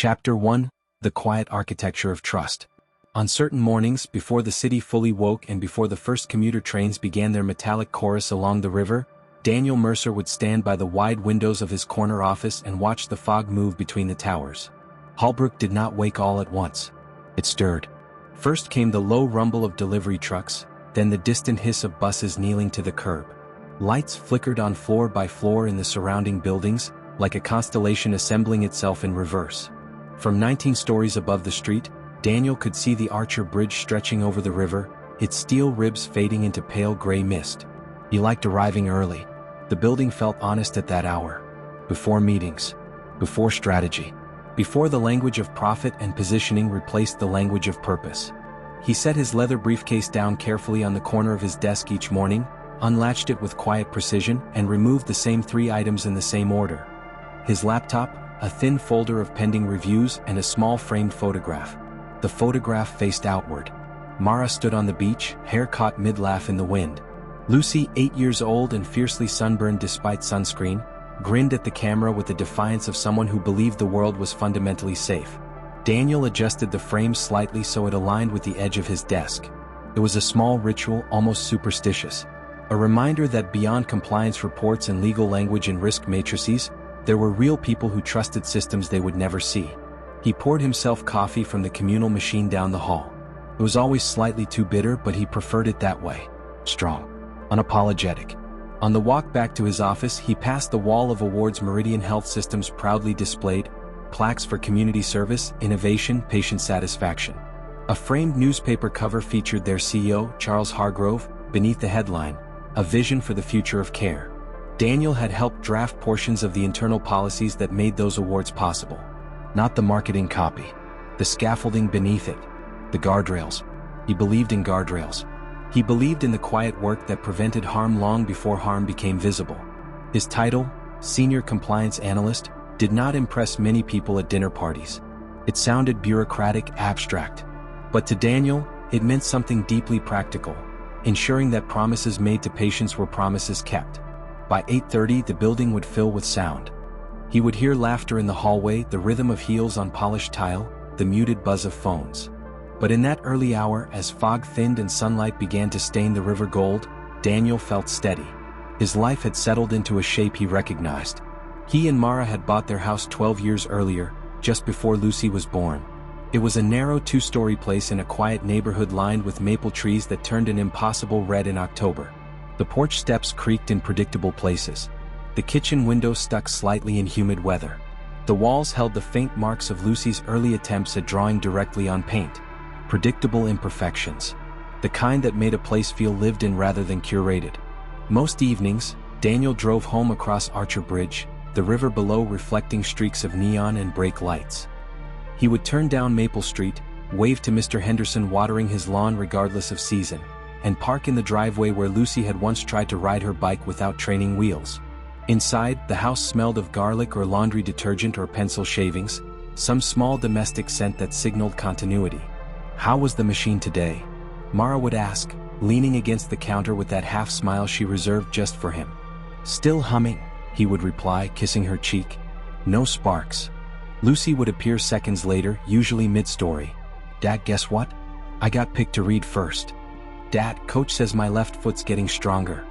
Chapter 1: The Quiet Architecture of Trust. On certain mornings, before the city fully woke and before the first commuter trains began their metallic chorus along the river, Daniel Mercer would stand by the wide windows of his corner office and watch the fog move between the towers. Holbrook did not wake all at once. It stirred. First came the low rumble of delivery trucks, then the distant hiss of buses kneeling to the curb. Lights flickered on floor by floor in the surrounding buildings, like a constellation assembling itself in reverse. From 19 stories above the street, Daniel could see the Archer Bridge stretching over the river, its steel ribs fading into pale gray mist. He liked arriving early. The building felt honest at that hour. Before meetings. Before strategy. Before the language of profit and positioning replaced the language of purpose. He set his leather briefcase down carefully on the corner of his desk each morning, unlatched it with quiet precision, and removed the same 3 items in the same order. His laptop, a thin folder of pending reviews, and a small framed photograph. The photograph faced outward. Mara stood on the beach, hair caught mid-laugh in the wind. Lucy, 8 years old and fiercely sunburned despite sunscreen, grinned at the camera with the defiance of someone who believed the world was fundamentally safe. Daniel adjusted the frame slightly so it aligned with the edge of his desk. It was a small ritual, almost superstitious. A reminder that beyond compliance reports and legal language and risk matrices, there were real people who trusted systems they would never see. He poured himself coffee from the communal machine down the hall. It was always slightly too bitter, but he preferred it that way. Strong. Unapologetic. On the walk back to his office, he passed the wall of awards Meridian Health Systems proudly displayed, plaques for community service, innovation, patient satisfaction. A framed newspaper cover featured their CEO, Charles Hargrove, beneath the headline, "A Vision for the Future of Care." Daniel had helped draft portions of the internal policies that made those awards possible. Not the marketing copy. The scaffolding beneath it. The guardrails. He believed in guardrails. He believed in the quiet work that prevented harm long before harm became visible. His title, Senior Compliance Analyst, did not impress many people at dinner parties. It sounded bureaucratic, abstract. But to Daniel, it meant something deeply practical, ensuring that promises made to patients were promises kept. By 8:30, the building would fill with sound. He would hear laughter in the hallway, the rhythm of heels on polished tile, the muted buzz of phones. But in that early hour, as fog thinned and sunlight began to stain the river gold, Daniel felt steady. His life had settled into a shape he recognized. He and Mara had bought their house 12 years earlier, just before Lucy was born. It was a narrow 2-story place in a quiet neighborhood lined with maple trees that turned an impossible red in October. The porch steps creaked in predictable places. The kitchen window stuck slightly in humid weather. The walls held the faint marks of Lucy's early attempts at drawing directly on paint. Predictable imperfections. The kind that made a place feel lived in rather than curated. Most evenings, Daniel drove home across Archer Bridge, the river below reflecting streaks of neon and brake lights. He would turn down Maple Street, wave to Mr. Henderson watering his lawn regardless of season, and park in the driveway where Lucy had once tried to ride her bike without training wheels. Inside, the house smelled of garlic or laundry detergent or pencil shavings, some small domestic scent that signaled continuity. How was the machine today? Mara would ask, leaning against the counter with that half-smile she reserved just for him. Still humming, he would reply, kissing her cheek. No sparks. Lucy would appear seconds later, usually mid-story. Dad, guess what? I got picked to read first. Dad, coach says my left foot's getting stronger.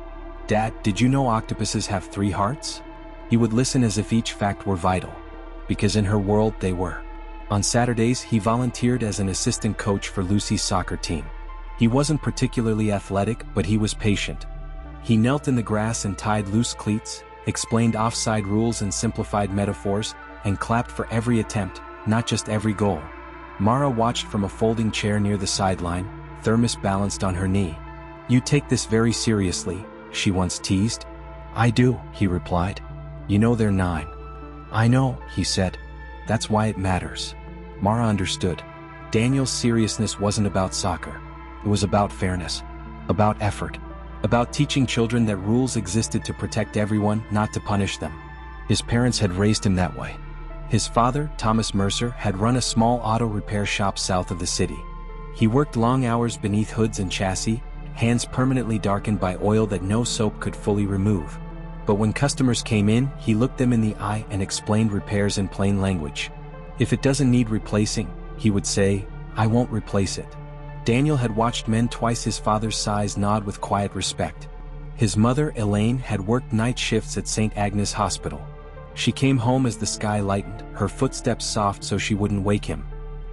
Dad, did you know octopuses have 3 hearts? He would listen as if each fact were vital. Because in her world, they were. On Saturdays, he volunteered as an assistant coach for Lucy's soccer team. He wasn't particularly athletic, but he was patient. He knelt in the grass and tied loose cleats, explained offside rules and simplified metaphors, and clapped for every attempt, not just every goal. Mara watched from a folding chair near the sideline, thermos balanced on her knee. You take this very seriously, she once teased. I do, he replied. You know they're 9. I know, he said. That's why it matters. Mara understood. Daniel's seriousness wasn't about soccer. It was about fairness. About effort. About teaching children that rules existed to protect everyone, not to punish them. His parents had raised him that way. His father, Thomas Mercer, had run a small auto repair shop south of the city. He worked long hours beneath hoods and chassis, hands permanently darkened by oil that no soap could fully remove. But when customers came in, he looked them in the eye and explained repairs in plain language. If it doesn't need replacing, he would say, I won't replace it. Daniel had watched men twice his father's size nod with quiet respect. His mother, Elaine, had worked night shifts at St. Agnes Hospital. She came home as the sky lightened, her footsteps soft so she wouldn't wake him.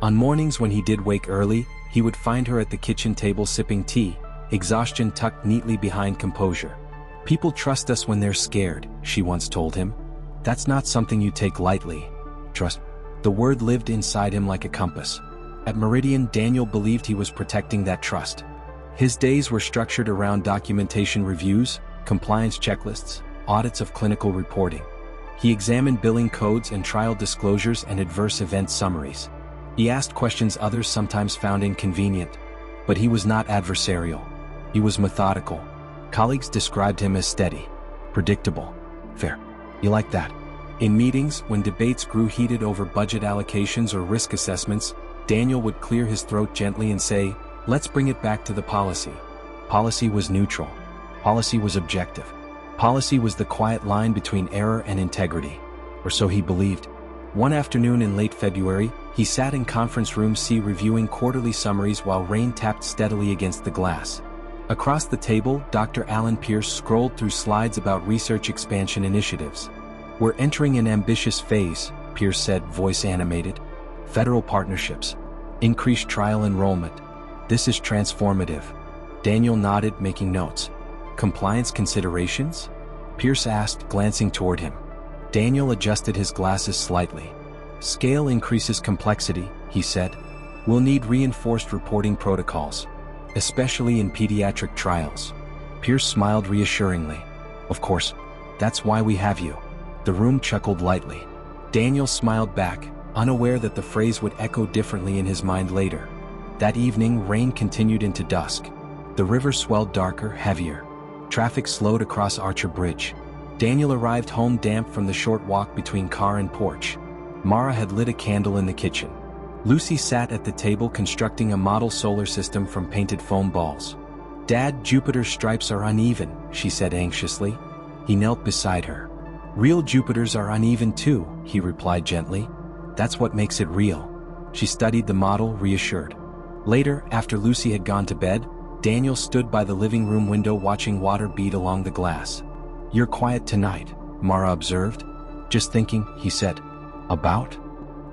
On mornings when he did wake early, he would find her at the kitchen table sipping tea, exhaustion tucked neatly behind composure. People trust us when they're scared, she once told him. That's not something you take lightly. Trust. The word lived inside him like a compass. At Meridian, Daniel believed he was protecting that trust. His days were structured around documentation reviews, compliance checklists, audits of clinical reporting. He examined billing codes and trial disclosures and adverse event summaries. He asked questions others sometimes found inconvenient. But he was not adversarial. He was methodical. Colleagues described him as steady, predictable, fair. You like that? In meetings, when debates grew heated over budget allocations or risk assessments, Daniel would clear his throat gently and say, let's bring it back to the policy. Policy was neutral. Policy was objective. Policy was the quiet line between error and integrity. Or so he believed. One afternoon in late February, he sat in conference room C reviewing quarterly summaries while rain tapped steadily against the glass. Across the table, Dr. Alan Pierce scrolled through slides about research expansion initiatives. We're entering an ambitious phase, Pierce said, voice animated. Federal partnerships. Increased trial enrollment. This is transformative. Daniel nodded, making notes. Compliance considerations? Pierce asked, glancing toward him. Daniel adjusted his glasses slightly. Scale increases complexity, he said. We'll need reinforced reporting protocols, especially in pediatric trials. Pierce smiled reassuringly. Of course, that's why we have you. The room chuckled lightly. Daniel smiled back, unaware that the phrase would echo differently in his mind later. That evening, rain continued into dusk. The river swelled darker, heavier. Traffic slowed across Archer Bridge. Daniel arrived home damp from the short walk between car and porch. Mara had lit a candle in the kitchen. Lucy sat at the table constructing a model solar system from painted foam balls. Dad, Jupiter's stripes are uneven, she said anxiously. He knelt beside her. Real Jupiters are uneven too, he replied gently. That's what makes it real. She studied the model, reassured. Later, after Lucy had gone to bed, Daniel stood by the living room window watching water bead along the glass. You're quiet tonight, Mara observed. Just thinking, he said. About?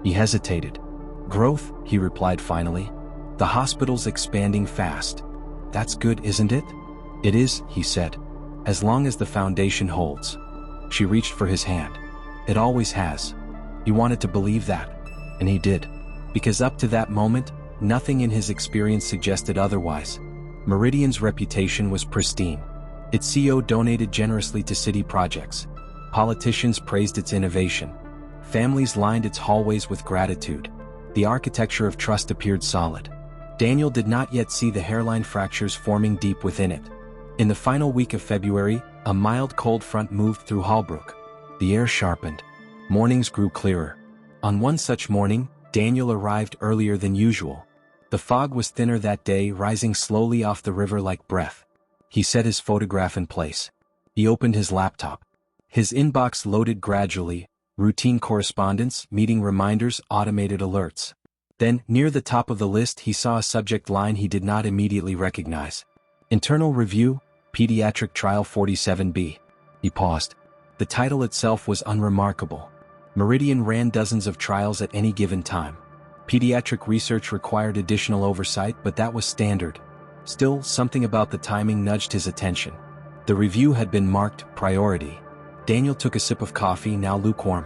He hesitated. Growth, he replied finally. The hospital's expanding fast. That's good, isn't it? It is, he said. As long as the foundation holds. She reached for his hand. It always has. He wanted to believe that. And he did. Because up to that moment, nothing in his experience suggested otherwise. Meridian's reputation was pristine. Its CEO donated generously to city projects. Politicians praised its innovation. Families lined its hallways with gratitude. The architecture of trust appeared solid. Daniel did not yet see the hairline fractures forming deep within it. In the final week of February, a mild cold front moved through Holbrook. The air sharpened. Mornings grew clearer. On one such morning, Daniel arrived earlier than usual. The fog was thinner that day, rising slowly off the river like breath. He set his photograph in place. He opened his laptop. His inbox loaded gradually, routine correspondence, meeting reminders, automated alerts. Then, near the top of the list, he saw a subject line he did not immediately recognize. Internal Review, Pediatric Trial 47B. He paused. The title itself was unremarkable. Meridian ran dozens of trials at any given time. Pediatric research required additional oversight, but that was standard. Still, something about the timing nudged his attention. The review had been marked priority. Daniel took a sip of coffee, now lukewarm.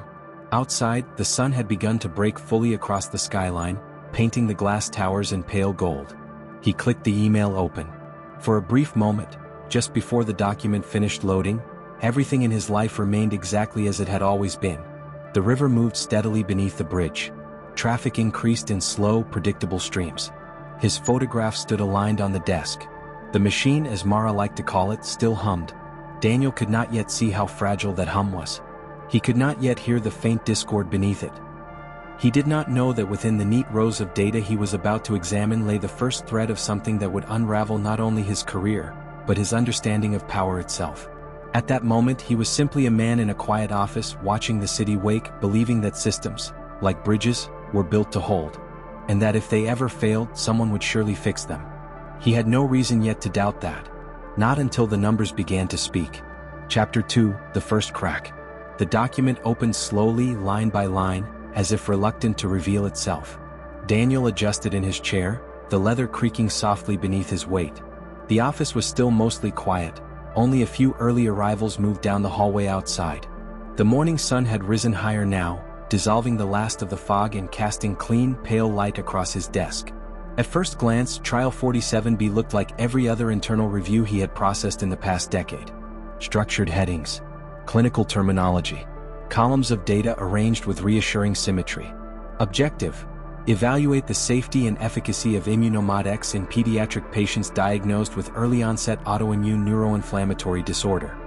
Outside, the sun had begun to break fully across the skyline, painting the glass towers in pale gold. He clicked the email open. For a brief moment, just before the document finished loading, everything in his life remained exactly as it had always been. The river moved steadily beneath the bridge. Traffic increased in slow, predictable streams. His photograph stood aligned on the desk. The machine, as Mara liked to call it, still hummed. Daniel could not yet see how fragile that hum was. He could not yet hear the faint discord beneath it. He did not know that within the neat rows of data he was about to examine lay the first thread of something that would unravel not only his career, but his understanding of power itself. At that moment, he was simply a man in a quiet office, watching the city wake, believing that systems, like bridges, were built to hold, and that if they ever failed, someone would surely fix them. He had no reason yet to doubt that. Not until the numbers began to speak. Chapter 2, The First Crack. The document opened slowly, line by line, as if reluctant to reveal itself. Daniel adjusted in his chair, the leather creaking softly beneath his weight. The office was still mostly quiet. Only a few early arrivals moved down the hallway outside. The morning sun had risen higher now, dissolving the last of the fog and casting clean, pale light across his desk. At first glance, Trial 47B looked like every other internal review he had processed in the past decade. Structured headings, clinical terminology, columns of data arranged with reassuring symmetry. Objective: evaluate the safety and efficacy of Immunomod X in pediatric patients diagnosed with early-onset autoimmune neuroinflammatory disorder.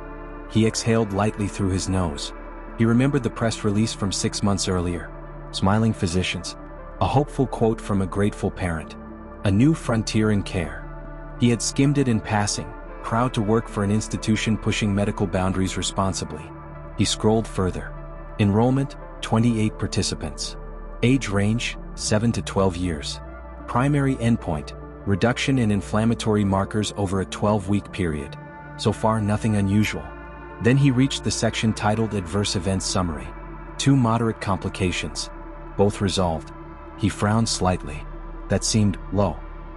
He exhaled lightly through his nose. He remembered the press release from 6 months earlier. Smiling physicians. A hopeful quote from a grateful parent. A new frontier in care. He had skimmed it in passing, proud to work for an institution pushing medical boundaries responsibly. He scrolled further. Enrollment, 28 participants. Age range, 7 to 12 years. Primary endpoint, reduction in inflammatory markers over a 12-week period. So far, nothing unusual. Then he reached the section titled Adverse Events Summary. 2 moderate complications. Both resolved. He frowned slightly. That seemed low.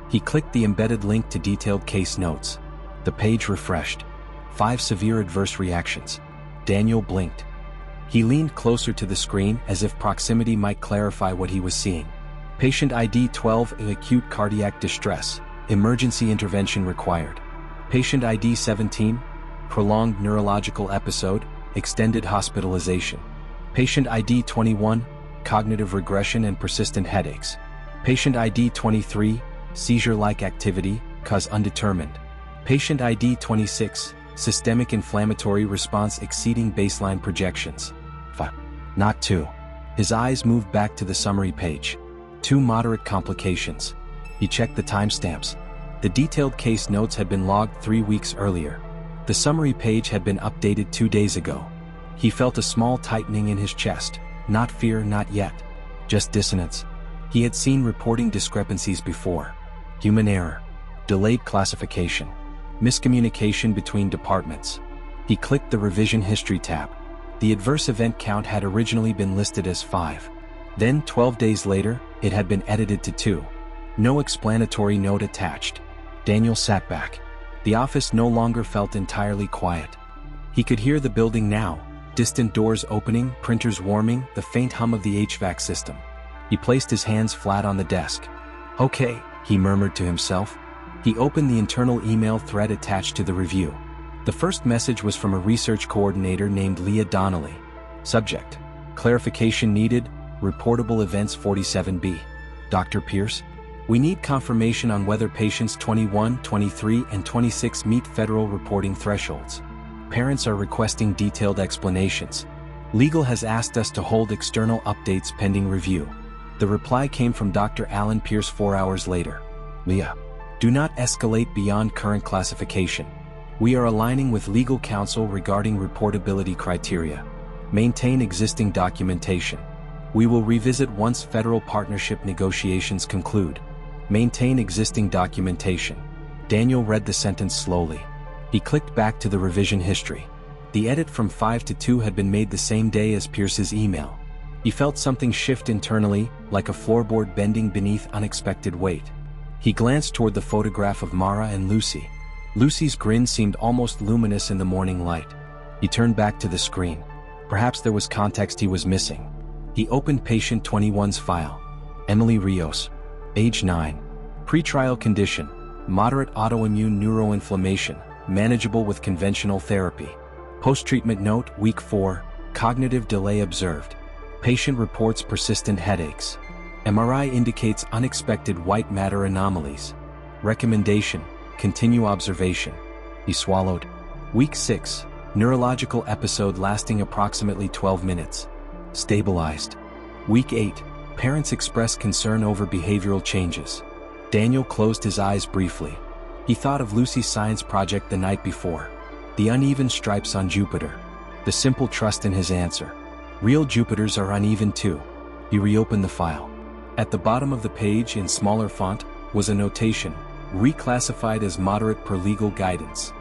He clicked the embedded link to detailed case notes. The page refreshed. 5 severe adverse reactions. Daniel blinked. He leaned closer to the screen as if proximity might clarify what he was seeing. Patient ID 12, acute cardiac distress, emergency intervention required. Patient ID 17, prolonged neurological episode, extended hospitalization. Patient ID 21, cognitive regression and persistent headaches. Patient ID 23, seizure-like activity, cause undetermined. Patient ID 26, systemic inflammatory response exceeding baseline projections. 5. Not 2. His eyes moved back to the summary page. 2 moderate complications. He checked the timestamps. The detailed case notes had been logged 3 weeks earlier. The summary page had been updated 2 days ago. He felt a small tightening in his chest. Not fear, not yet. Just dissonance. He had seen reporting discrepancies before. Human error. Delayed classification. Miscommunication between departments. He clicked the revision history tab. The adverse event count had originally been listed as 5. Then, 12 days later, it had been edited to 2. No explanatory note attached. Daniel sat back. The office no longer felt entirely quiet. He could hear the building now. Distant doors opening, printers warming, the faint hum of the HVAC system. He placed his hands flat on the desk. Okay, he murmured to himself. He opened the internal email thread attached to the review. The first message was from a research coordinator named Leah Donnelly. Subject: clarification needed, reportable events 47B. Dr. Pierce? We need confirmation on whether patients 21, 23, and 26 meet federal reporting thresholds. Parents are requesting detailed explanations. Legal has asked us to hold external updates pending review. The reply came from Dr. Alan Pierce 4 hours later. Leah, do not escalate beyond current classification. We are aligning with legal counsel regarding reportability criteria. Maintain existing documentation. We will revisit once federal partnership negotiations conclude. Maintain existing documentation. Daniel read the sentence slowly. He clicked back to the revision history. The edit from 5 to 2 had been made the same day as Pierce's email. He felt something shift internally, like a floorboard bending beneath unexpected weight. He glanced toward the photograph of Mara and Lucy. Lucy's grin seemed almost luminous in the morning light. He turned back to the screen. Perhaps there was context he was missing. He opened patient 21's file. Emily Rios. Age 9. Pretrial condition: moderate autoimmune neuroinflammation, manageable with conventional therapy. Post-treatment note, week 4, cognitive delay observed. Patient reports persistent headaches. MRI indicates unexpected white matter anomalies. Recommendation: continue observation. He swallowed. Week 6, neurological episode lasting approximately 12 minutes. Stabilized. Week 8, parents express concern over behavioral changes. Daniel closed his eyes briefly. He thought of Lucy's science project the night before. The uneven stripes on Jupiter. The simple trust in his answer. Real Jupiters are uneven too. He reopened the file. At the bottom of the page in smaller font was a notation, reclassified as moderate per legal guidance.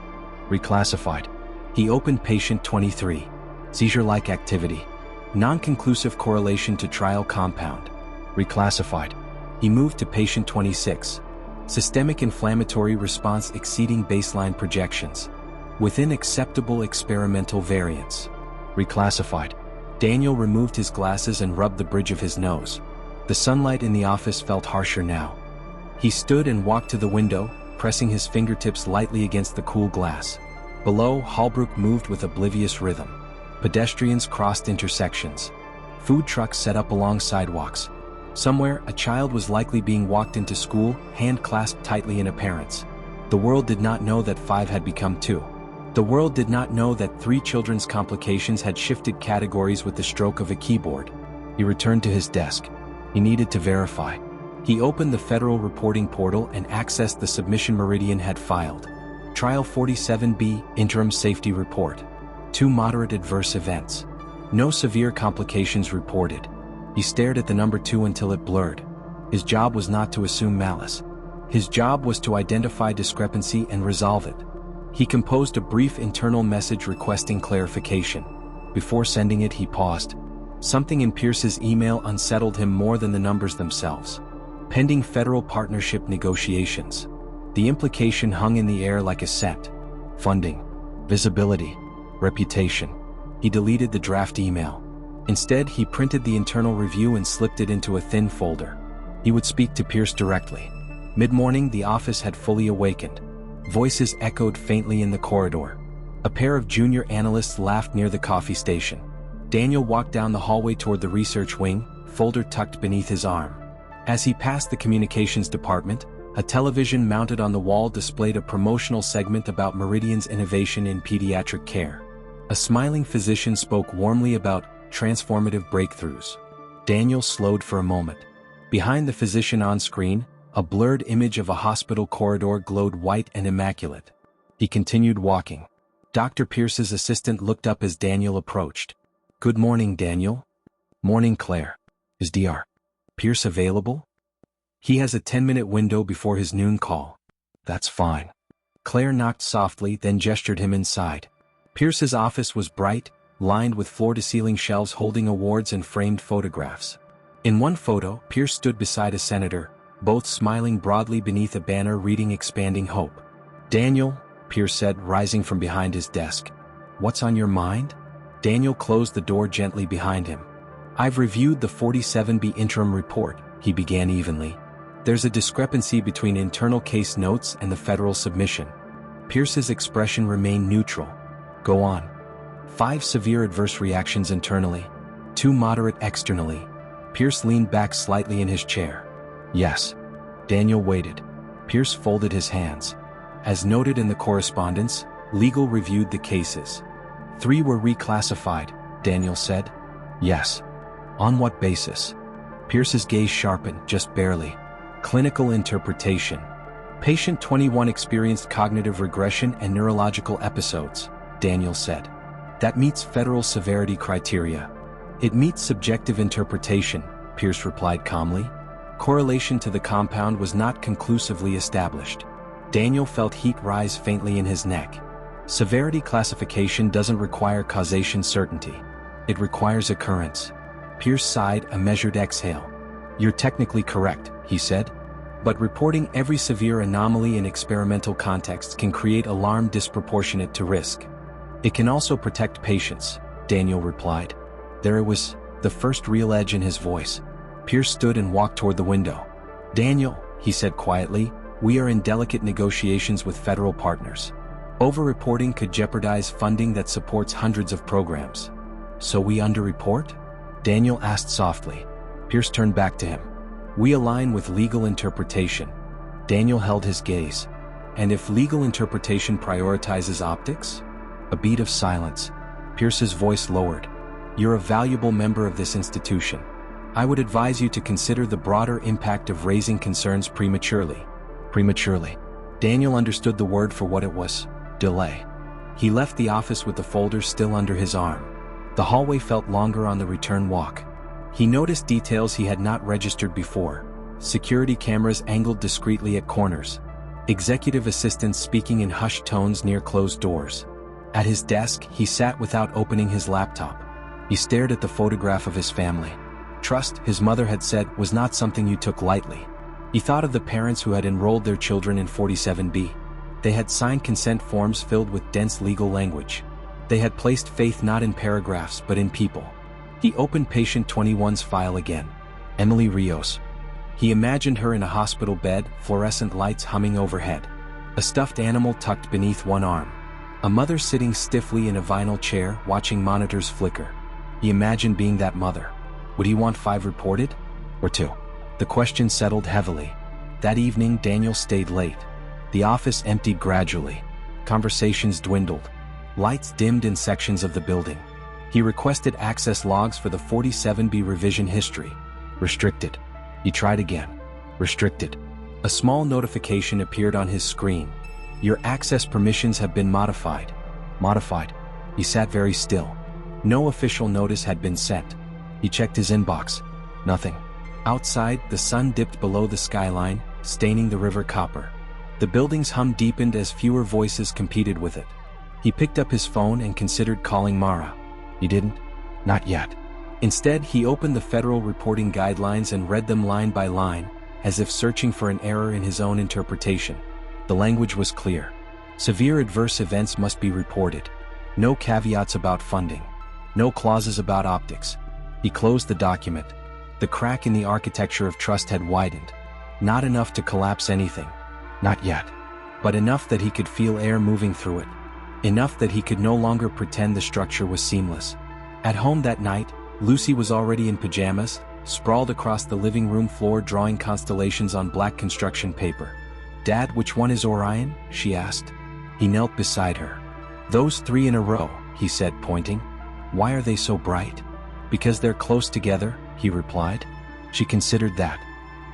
Reclassified. He opened patient 23. Seizure-like activity. Non-conclusive correlation to trial compound. Reclassified. He moved to patient 26. Systemic inflammatory response exceeding baseline projections. Within acceptable experimental variance. Reclassified. Daniel removed his glasses and rubbed the bridge of his nose. The sunlight in the office felt harsher now. He stood and walked to the window, pressing his fingertips lightly against the cool glass. Below, Holbrook moved with oblivious rhythm. Pedestrians crossed intersections. Food trucks set up along sidewalks. Somewhere, a child was likely being walked into school, hand clasped tightly in a parent's. The world did not know that 5 had become 2. The world did not know that 3 children's complications had shifted categories with the stroke of a keyboard. He returned to his desk. He needed to verify. He opened the federal reporting portal and accessed the submission Meridian had filed. Trial 47B, Interim Safety Report. 2 moderate adverse events. No severe complications reported. He stared at the number 2 until it blurred. His job was not to assume malice. His job was to identify discrepancy and resolve it. He composed a brief internal message requesting clarification. Before sending it, he paused. Something in Pierce's email unsettled him more than the numbers themselves. Pending federal partnership negotiations. The implication hung in the air like a scent. Funding. Visibility. Reputation. He deleted the draft email. Instead, he printed the internal review and slipped it into a thin folder. He would speak to Pierce directly. Mid-morning, the office had fully awakened. Voices echoed faintly in the corridor. A pair of junior analysts laughed near the coffee station. Daniel walked down the hallway toward the research wing, folder tucked beneath his arm. As he passed the communications department, a television mounted on the wall displayed a promotional segment about Meridian's innovation in pediatric care. A smiling physician spoke warmly about transformative breakthroughs. Daniel slowed for a moment. Behind the physician on screen, a blurred image of a hospital corridor glowed white and immaculate. He continued walking. Dr. Pierce's assistant looked up as Daniel approached. "Good morning, Daniel." "Morning, Claire. Is Dr. Pierce available?" "He has a 10-minute window before his noon call." "That's fine." Claire knocked softly, then gestured him inside. Pierce's office was bright, lined with floor-to-ceiling shelves holding awards and framed photographs. In one photo, Pierce stood beside a senator, both smiling broadly beneath a banner reading Expanding Hope. "Daniel," Pierce said, rising from behind his desk. "What's on your mind?" Daniel closed the door gently behind him. "I've reviewed the 47B interim report," he began evenly. "There's a discrepancy between internal case notes and the federal submission." Pierce's expression remained neutral. "Go on." 5 severe adverse reactions internally. 2 moderate externally. Pierce leaned back slightly in his chair. "Yes." Daniel waited. Pierce folded his hands. "As noted in the correspondence, legal reviewed the cases. 3 were reclassified," Daniel said. "Yes." "On what basis?" Pierce's gaze sharpened, just barely. "Clinical interpretation. Patient 21 experienced cognitive regression and neurological episodes," Daniel said. "That meets federal severity criteria." "It meets subjective interpretation," Pierce replied calmly. Correlation to the compound was not conclusively established. Daniel felt heat rise faintly in his neck. Severity classification doesn't require causation certainty. It requires occurrence. Pierce sighed, a measured exhale. "You're technically correct," he said. "But reporting every severe anomaly in experimental contexts can create alarm disproportionate to risk. It can also protect patients," Daniel replied. There was the first real edge in his voice. Pierce stood and walked toward the window. "Daniel," he said quietly, "we are in delicate negotiations with federal partners. Over-reporting could jeopardize funding that supports hundreds of programs." "So we underreport?" Daniel asked softly. Pierce turned back to him. "We align with legal interpretation." Daniel held his gaze. "And if legal interpretation prioritizes optics?" A beat of silence. Pierce's voice lowered. "You're a valuable member of this institution. I would advise you to consider the broader impact of raising concerns prematurely." Prematurely. Daniel understood the word for what it was: delay. He left the office with the folder still under his arm. The hallway felt longer on the return walk. He noticed details he had not registered before. Security cameras angled discreetly at corners. Executive assistants speaking in hushed tones near closed doors. At his desk, he sat without opening his laptop. He stared at the photograph of his family. Trust, his mother had said, was not something you took lightly. He thought of the parents who had enrolled their children in 47B. They had signed consent forms filled with dense legal language. They had placed faith not in paragraphs but in people. He opened patient 21's file again. Emily Rios. He imagined her in a hospital bed, fluorescent lights humming overhead. A stuffed animal tucked beneath one arm. A mother sitting stiffly in a vinyl chair, watching monitors flicker. He imagined being that mother. Would he want 5 reported? Or 2? The question settled heavily. That evening, Daniel stayed late. The office emptied gradually. Conversations dwindled. Lights dimmed in sections of the building. He requested access logs for the 47B revision history. Restricted. He tried again. Restricted. A small notification appeared on his screen. Your access permissions have been modified. Modified. He sat very still. No official notice had been sent. He checked his inbox. Nothing. Outside, the sun dipped below the skyline, staining the river copper. The building's hum deepened as fewer voices competed with it. He picked up his phone and considered calling Mara. He didn't. Not yet. Instead, he opened the federal reporting guidelines and read them line by line, as if searching for an error in his own interpretation. The language was clear. Severe adverse events must be reported. No caveats about funding. No clauses about optics. He closed the document. The crack in the architecture of trust had widened. Not enough to collapse anything. Not yet. But enough that he could feel air moving through it. Enough that he could no longer pretend the structure was seamless. At home that night, Lucy was already in pajamas, sprawled across the living room floor drawing constellations on black construction paper. "Dad, which one is Orion?" she asked. He knelt beside her. "Those 3 in a row," he said, pointing. "Why are they so bright?" "Because they're close together," he replied. She considered that.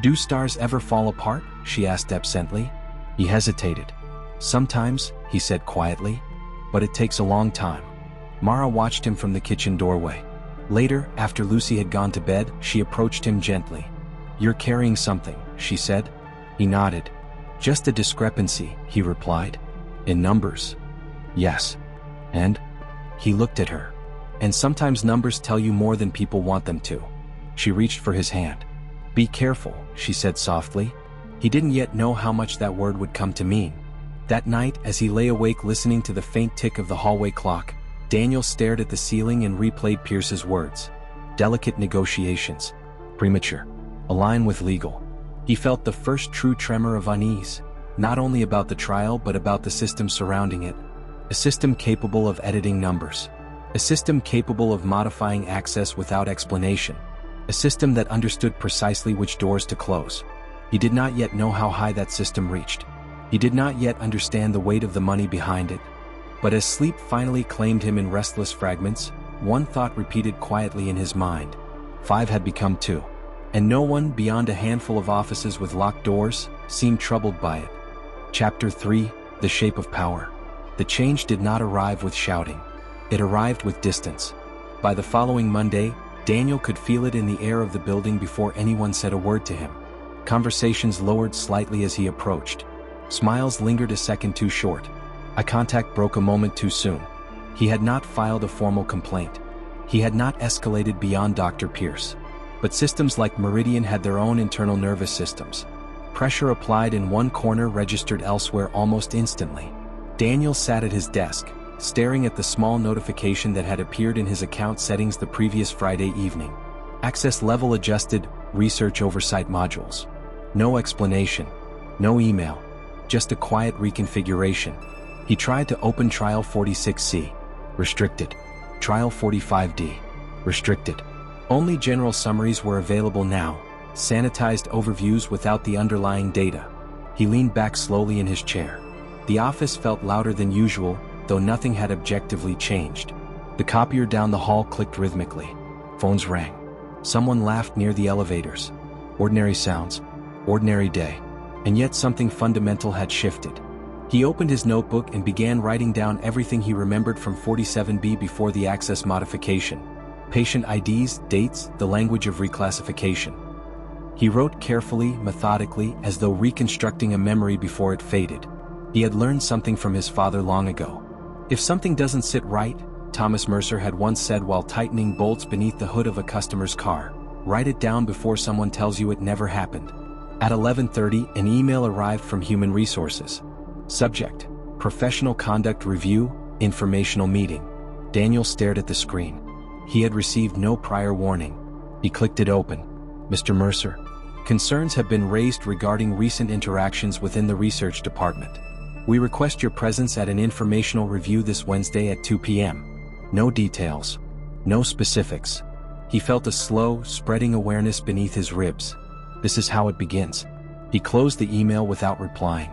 "Do stars ever fall apart?" she asked absently. He hesitated. "Sometimes," he said quietly. "But it takes a long time." Mara watched him from the kitchen doorway. Later, after Lucy had gone to bed, she approached him gently. "You're carrying something," she said. He nodded. "Just a discrepancy," he replied. "In numbers?" "Yes." "And?" He looked at her. "And sometimes numbers tell you more than people want them to." She reached for his hand. "Be careful," she said softly. He didn't yet know how much that word would come to mean. That night, as he lay awake listening to the faint tick of the hallway clock, Daniel stared at the ceiling and replayed Pierce's words. Delicate negotiations. Premature. Align with legal. He felt the first true tremor of unease, not only about the trial but about the system surrounding it. A system capable of editing numbers. A system capable of modifying access without explanation. A system that understood precisely which doors to close. He did not yet know how high that system reached. He did not yet understand the weight of the money behind it. But as sleep finally claimed him in restless fragments, one thought repeated quietly in his mind. 5 had become 2. And no one, beyond a handful of offices with locked doors, seemed troubled by it. Chapter 3, The Shape of Power. The change did not arrive with shouting. It arrived with distance. By the following Monday, Daniel could feel it in the air of the building before anyone said a word to him. Conversations lowered slightly as he approached. Smiles lingered a second too short. Eye contact broke a moment too soon. He had not filed a formal complaint. He had not escalated beyond Dr. Pierce. But systems like Meridian had their own internal nervous systems. Pressure applied in one corner registered elsewhere almost instantly. Daniel sat at his desk, staring at the small notification that had appeared in his account settings the previous Friday evening. Access level adjusted, research oversight modules. No explanation. No email. Just a quiet reconfiguration. He tried to open Trial 46C. Restricted. Trial 45D. Restricted. Only general summaries were available now, sanitized overviews without the underlying data. He leaned back slowly in his chair. The office felt louder than usual, though nothing had objectively changed. The copier down the hall clicked rhythmically. Phones rang. Someone laughed near the elevators. Ordinary sounds. Ordinary day. And yet something fundamental had shifted. He opened his notebook and began writing down everything he remembered from 47B before the access modification. Patient IDs, dates, the language of reclassification. He wrote carefully, methodically, as though reconstructing a memory before it faded. He had learned something from his father long ago. If something doesn't sit right, Thomas Mercer had once said while tightening bolts beneath the hood of a customer's car, write it down before someone tells you it never happened. At 11:30, an email arrived from Human Resources. Subject: Professional Conduct Review, Informational Meeting. Daniel stared at the screen. He had received no prior warning. He clicked it open. Mr. Mercer, concerns have been raised regarding recent interactions within the research department. We request your presence at an informational review this Wednesday at 2 p.m. No details. No specifics. He felt a slow, spreading awareness beneath his ribs. This is how it begins. He closed the email without replying.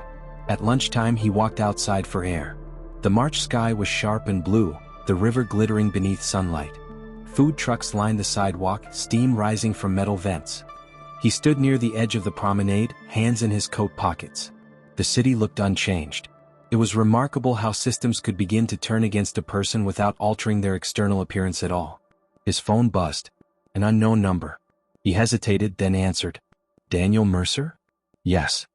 At lunchtime he walked outside for air. The March sky was sharp and blue, the river glittering beneath sunlight. Food trucks lined the sidewalk, steam rising from metal vents. He stood near the edge of the promenade, hands in his coat pockets. The city looked unchanged. It was remarkable how systems could begin to turn against a person without altering their external appearance at all. His phone buzzed. An unknown number. He hesitated, then answered. Daniel Mercer? Yes.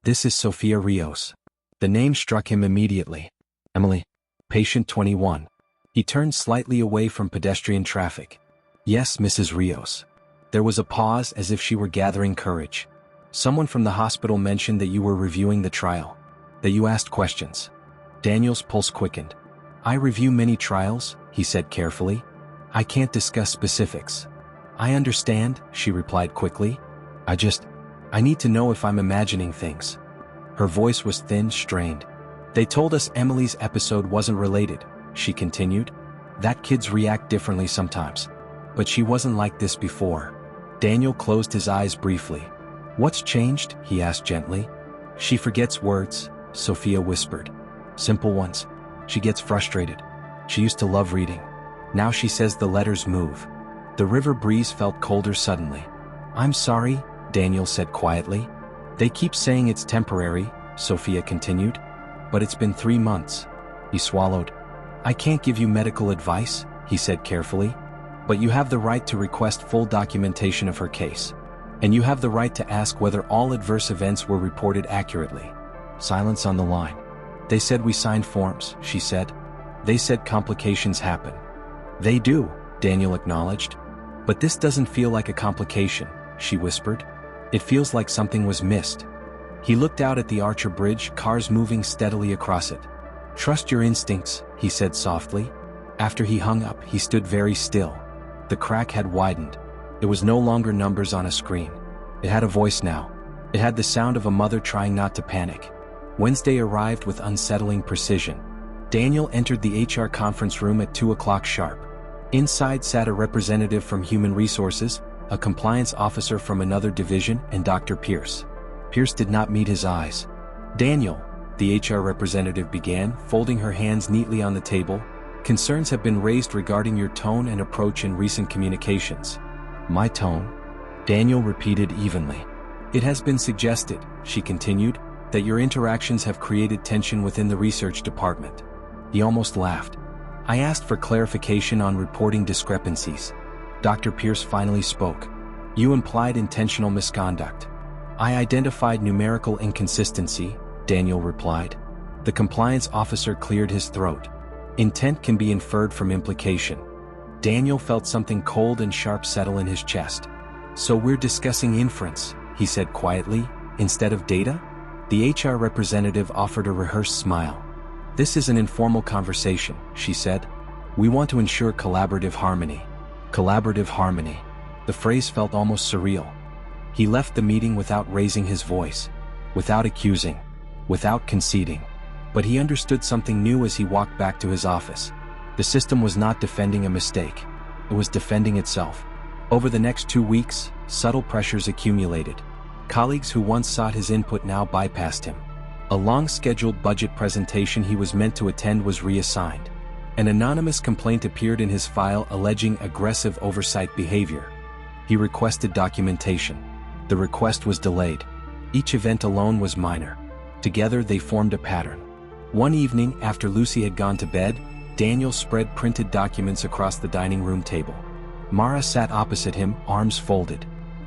This is Sophia Rios. The name struck him immediately. Emily. Patient 21. He turned slightly away from pedestrian traffic. Yes, Mrs. Rios. There was a pause as if she were gathering courage. Someone from the hospital mentioned that you were reviewing the trial. That you asked questions. Daniel's pulse quickened. I review many trials, he said carefully. I can't discuss specifics. I understand, she replied quickly. I need to know if I'm imagining things. Her voice was thin, strained. They told us Emily's episode wasn't related, she continued. That kids react differently sometimes. But she wasn't like this before. Daniel closed his eyes briefly. What's changed? He asked gently. She forgets words, Sophia whispered. Simple ones. She gets frustrated. She used to love reading. Now she says the letters move. The river breeze felt colder suddenly. I'm sorry, Daniel said quietly. They keep saying it's temporary, Sophia continued. But it's been 3 months. He swallowed. I can't give you medical advice, he said carefully. But you have the right to request full documentation of her case. And you have the right to ask whether all adverse events were reported accurately. Silence on the line. They said we signed forms, she said. They said complications happen. They do, Daniel acknowledged. But this doesn't feel like a complication, she whispered. It feels like something was missed. He looked out at the Archer Bridge, cars moving steadily across it. Trust your instincts, he said softly. After he hung up, he stood very still. The crack had widened. It was no longer numbers on a screen. It had a voice now. It had the sound of a mother trying not to panic. Wednesday arrived with unsettling precision. Daniel entered the HR conference room at 2 o'clock sharp. Inside sat a representative from Human Resources, a compliance officer from another division, and Dr. Pierce. Pierce did not meet his eyes. Daniel, the HR representative began, folding her hands neatly on the table, concerns have been raised regarding your tone and approach in recent communications. My tone? Daniel repeated evenly. It has been suggested, she continued, that your interactions have created tension within the research department. He almost laughed. I asked for clarification on reporting discrepancies. Dr. Pierce finally spoke. You implied intentional misconduct. I identified numerical inconsistency, Daniel replied. The compliance officer cleared his throat. Intent can be inferred from implication. Daniel felt something cold and sharp settle in his chest. So we're discussing inference, he said quietly, instead of data? The HR representative offered a rehearsed smile. This is an informal conversation, she said. We want to ensure collaborative harmony. Collaborative harmony. The phrase felt almost surreal. He left the meeting without raising his voice, without accusing, without conceding. But he understood something new as he walked back to his office. The system was not defending a mistake. It was defending itself. Over the next 2 weeks, subtle pressures accumulated. Colleagues who once sought his input now bypassed him. A long-scheduled budget presentation he was meant to attend was reassigned. An anonymous complaint appeared in his file alleging aggressive oversight behavior. He requested documentation. The request was delayed. Each event alone was minor. Together they formed a pattern. One evening, after Lucy had gone to bed, Daniel spread printed documents across the dining room table. Mara sat opposite him, arms folded.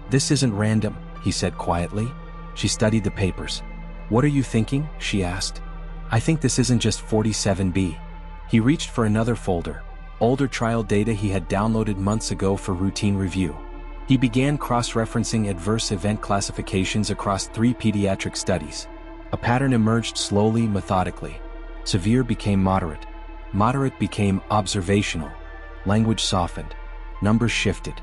"This isn't random," he said quietly. She studied the papers. "What are you thinking?" she asked. "I think this isn't just 47B. He reached for another folder, older trial data he had downloaded months ago for routine review. He began cross-referencing adverse event classifications across 3 pediatric studies. A pattern emerged slowly, methodically. Severe became moderate. Moderate became observational. Language softened. Numbers shifted.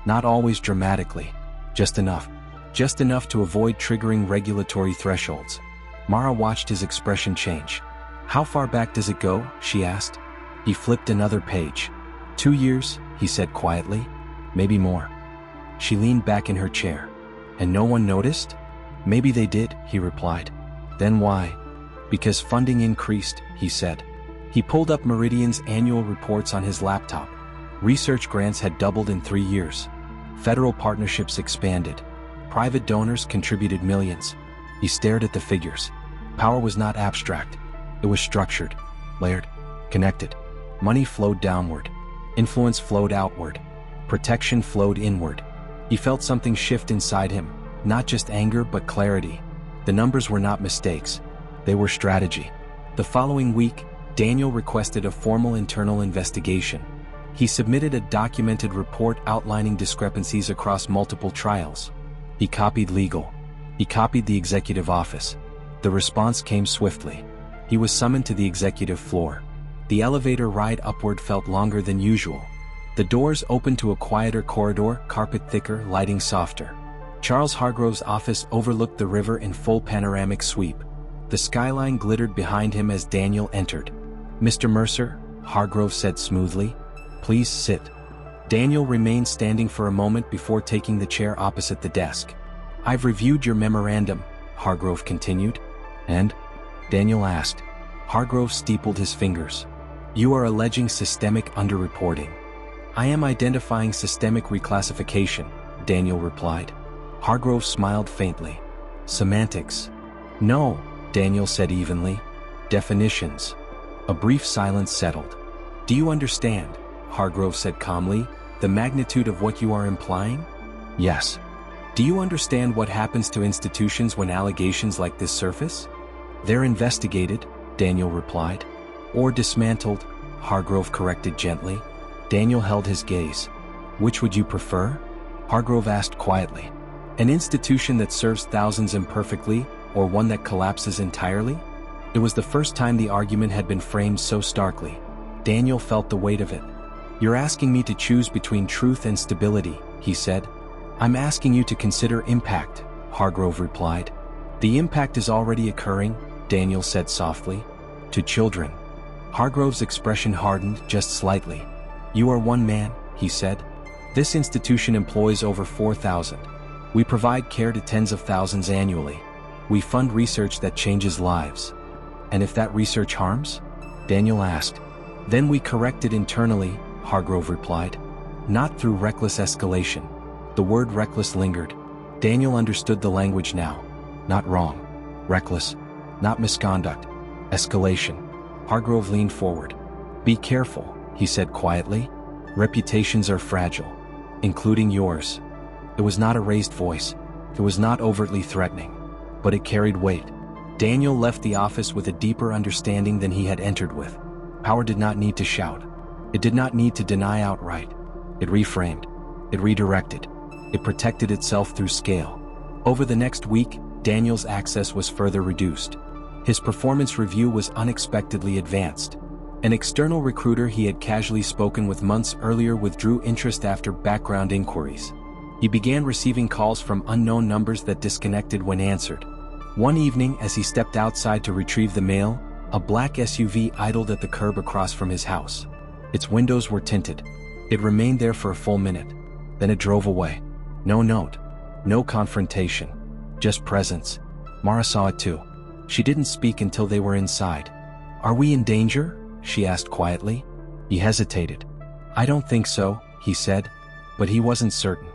Not always dramatically. Just enough. Just enough to avoid triggering regulatory thresholds. Mara watched his expression change. "How far back does it go?" she asked. He flipped another page. 2 years, he said quietly. "Maybe more." She leaned back in her chair. "And no one noticed?" "Maybe they did," he replied. "Then why?" "Because funding increased," he said. He pulled up Meridian's annual reports on his laptop. Research grants had doubled in 3 years. Federal partnerships expanded. Private donors contributed millions. He stared at the figures. Power was not abstract. It was structured, layered, connected. Money flowed downward. Influence flowed outward. Protection flowed inward. He felt something shift inside him, not just anger but clarity. The numbers were not mistakes. They were strategy. The following week, Daniel requested a formal internal investigation. He submitted a documented report outlining discrepancies across multiple trials. He copied legal. He copied the executive office. The response came swiftly. He was summoned to the executive floor. The elevator ride upward felt longer than usual. The doors opened to a quieter corridor, carpet thicker, lighting softer. Charles Hargrove's office overlooked the river in full panoramic sweep. The skyline glittered behind him as Daniel entered. "Mr. Mercer," Hargrove said smoothly, "please sit." Daniel remained standing for a moment before taking the chair opposite the desk. "I've reviewed your memorandum," Hargrove continued. "And?" Daniel asked. Hargrove steepled his fingers. "You are alleging systemic underreporting." "I am identifying systemic reclassification," Daniel replied. Hargrove smiled faintly. "Semantics." "No," Daniel said evenly. "Definitions." A brief silence settled. "Do you understand?" Hargrove said calmly, "the magnitude of what you are implying?" "Yes." "Do you understand what happens to institutions when allegations like this surface?" "They're investigated," Daniel replied. "Or dismantled," Hargrove corrected gently. Daniel held his gaze. "Which would you prefer?" Hargrove asked quietly. "An institution that serves thousands imperfectly, or one that collapses entirely?" It was the first time the argument had been framed so starkly. Daniel felt the weight of it. "You're asking me to choose between truth and stability," he said. "I'm asking you to consider impact," Hargrove replied. "The impact is already occurring," Daniel said softly. "To children." Hargrove's expression hardened just slightly. "You are one man," he said. "This institution employs over 4,000. We provide care to tens of thousands annually. We fund research that changes lives." "And if that research harms?" Daniel asked. "Then we correct it internally," Hargrove replied. "Not through reckless escalation." The word reckless lingered. Daniel understood the language now. Not wrong. Reckless. Not misconduct. Escalation. Hargrove leaned forward. "Be careful," he said quietly. "Reputations are fragile. Including yours." It was not a raised voice. It was not overtly threatening. But it carried weight. Daniel left the office with a deeper understanding than he had entered with. Power did not need to shout. It did not need to deny outright. It reframed. It redirected. It protected itself through scale. Over the next week, Daniel's access was further reduced. His performance review was unexpectedly advanced. An external recruiter he had casually spoken with months earlier withdrew interest after background inquiries. He began receiving calls from unknown numbers that disconnected when answered. One evening, as he stepped outside to retrieve the mail, a black SUV idled at the curb across from his house. Its windows were tinted. It remained there for a full minute. Then it drove away. No note. No confrontation. Just presence. Mara saw it too. She didn't speak until they were inside. "Are we in danger?" she asked quietly. He hesitated. "I don't think so," he said. But he wasn't certain.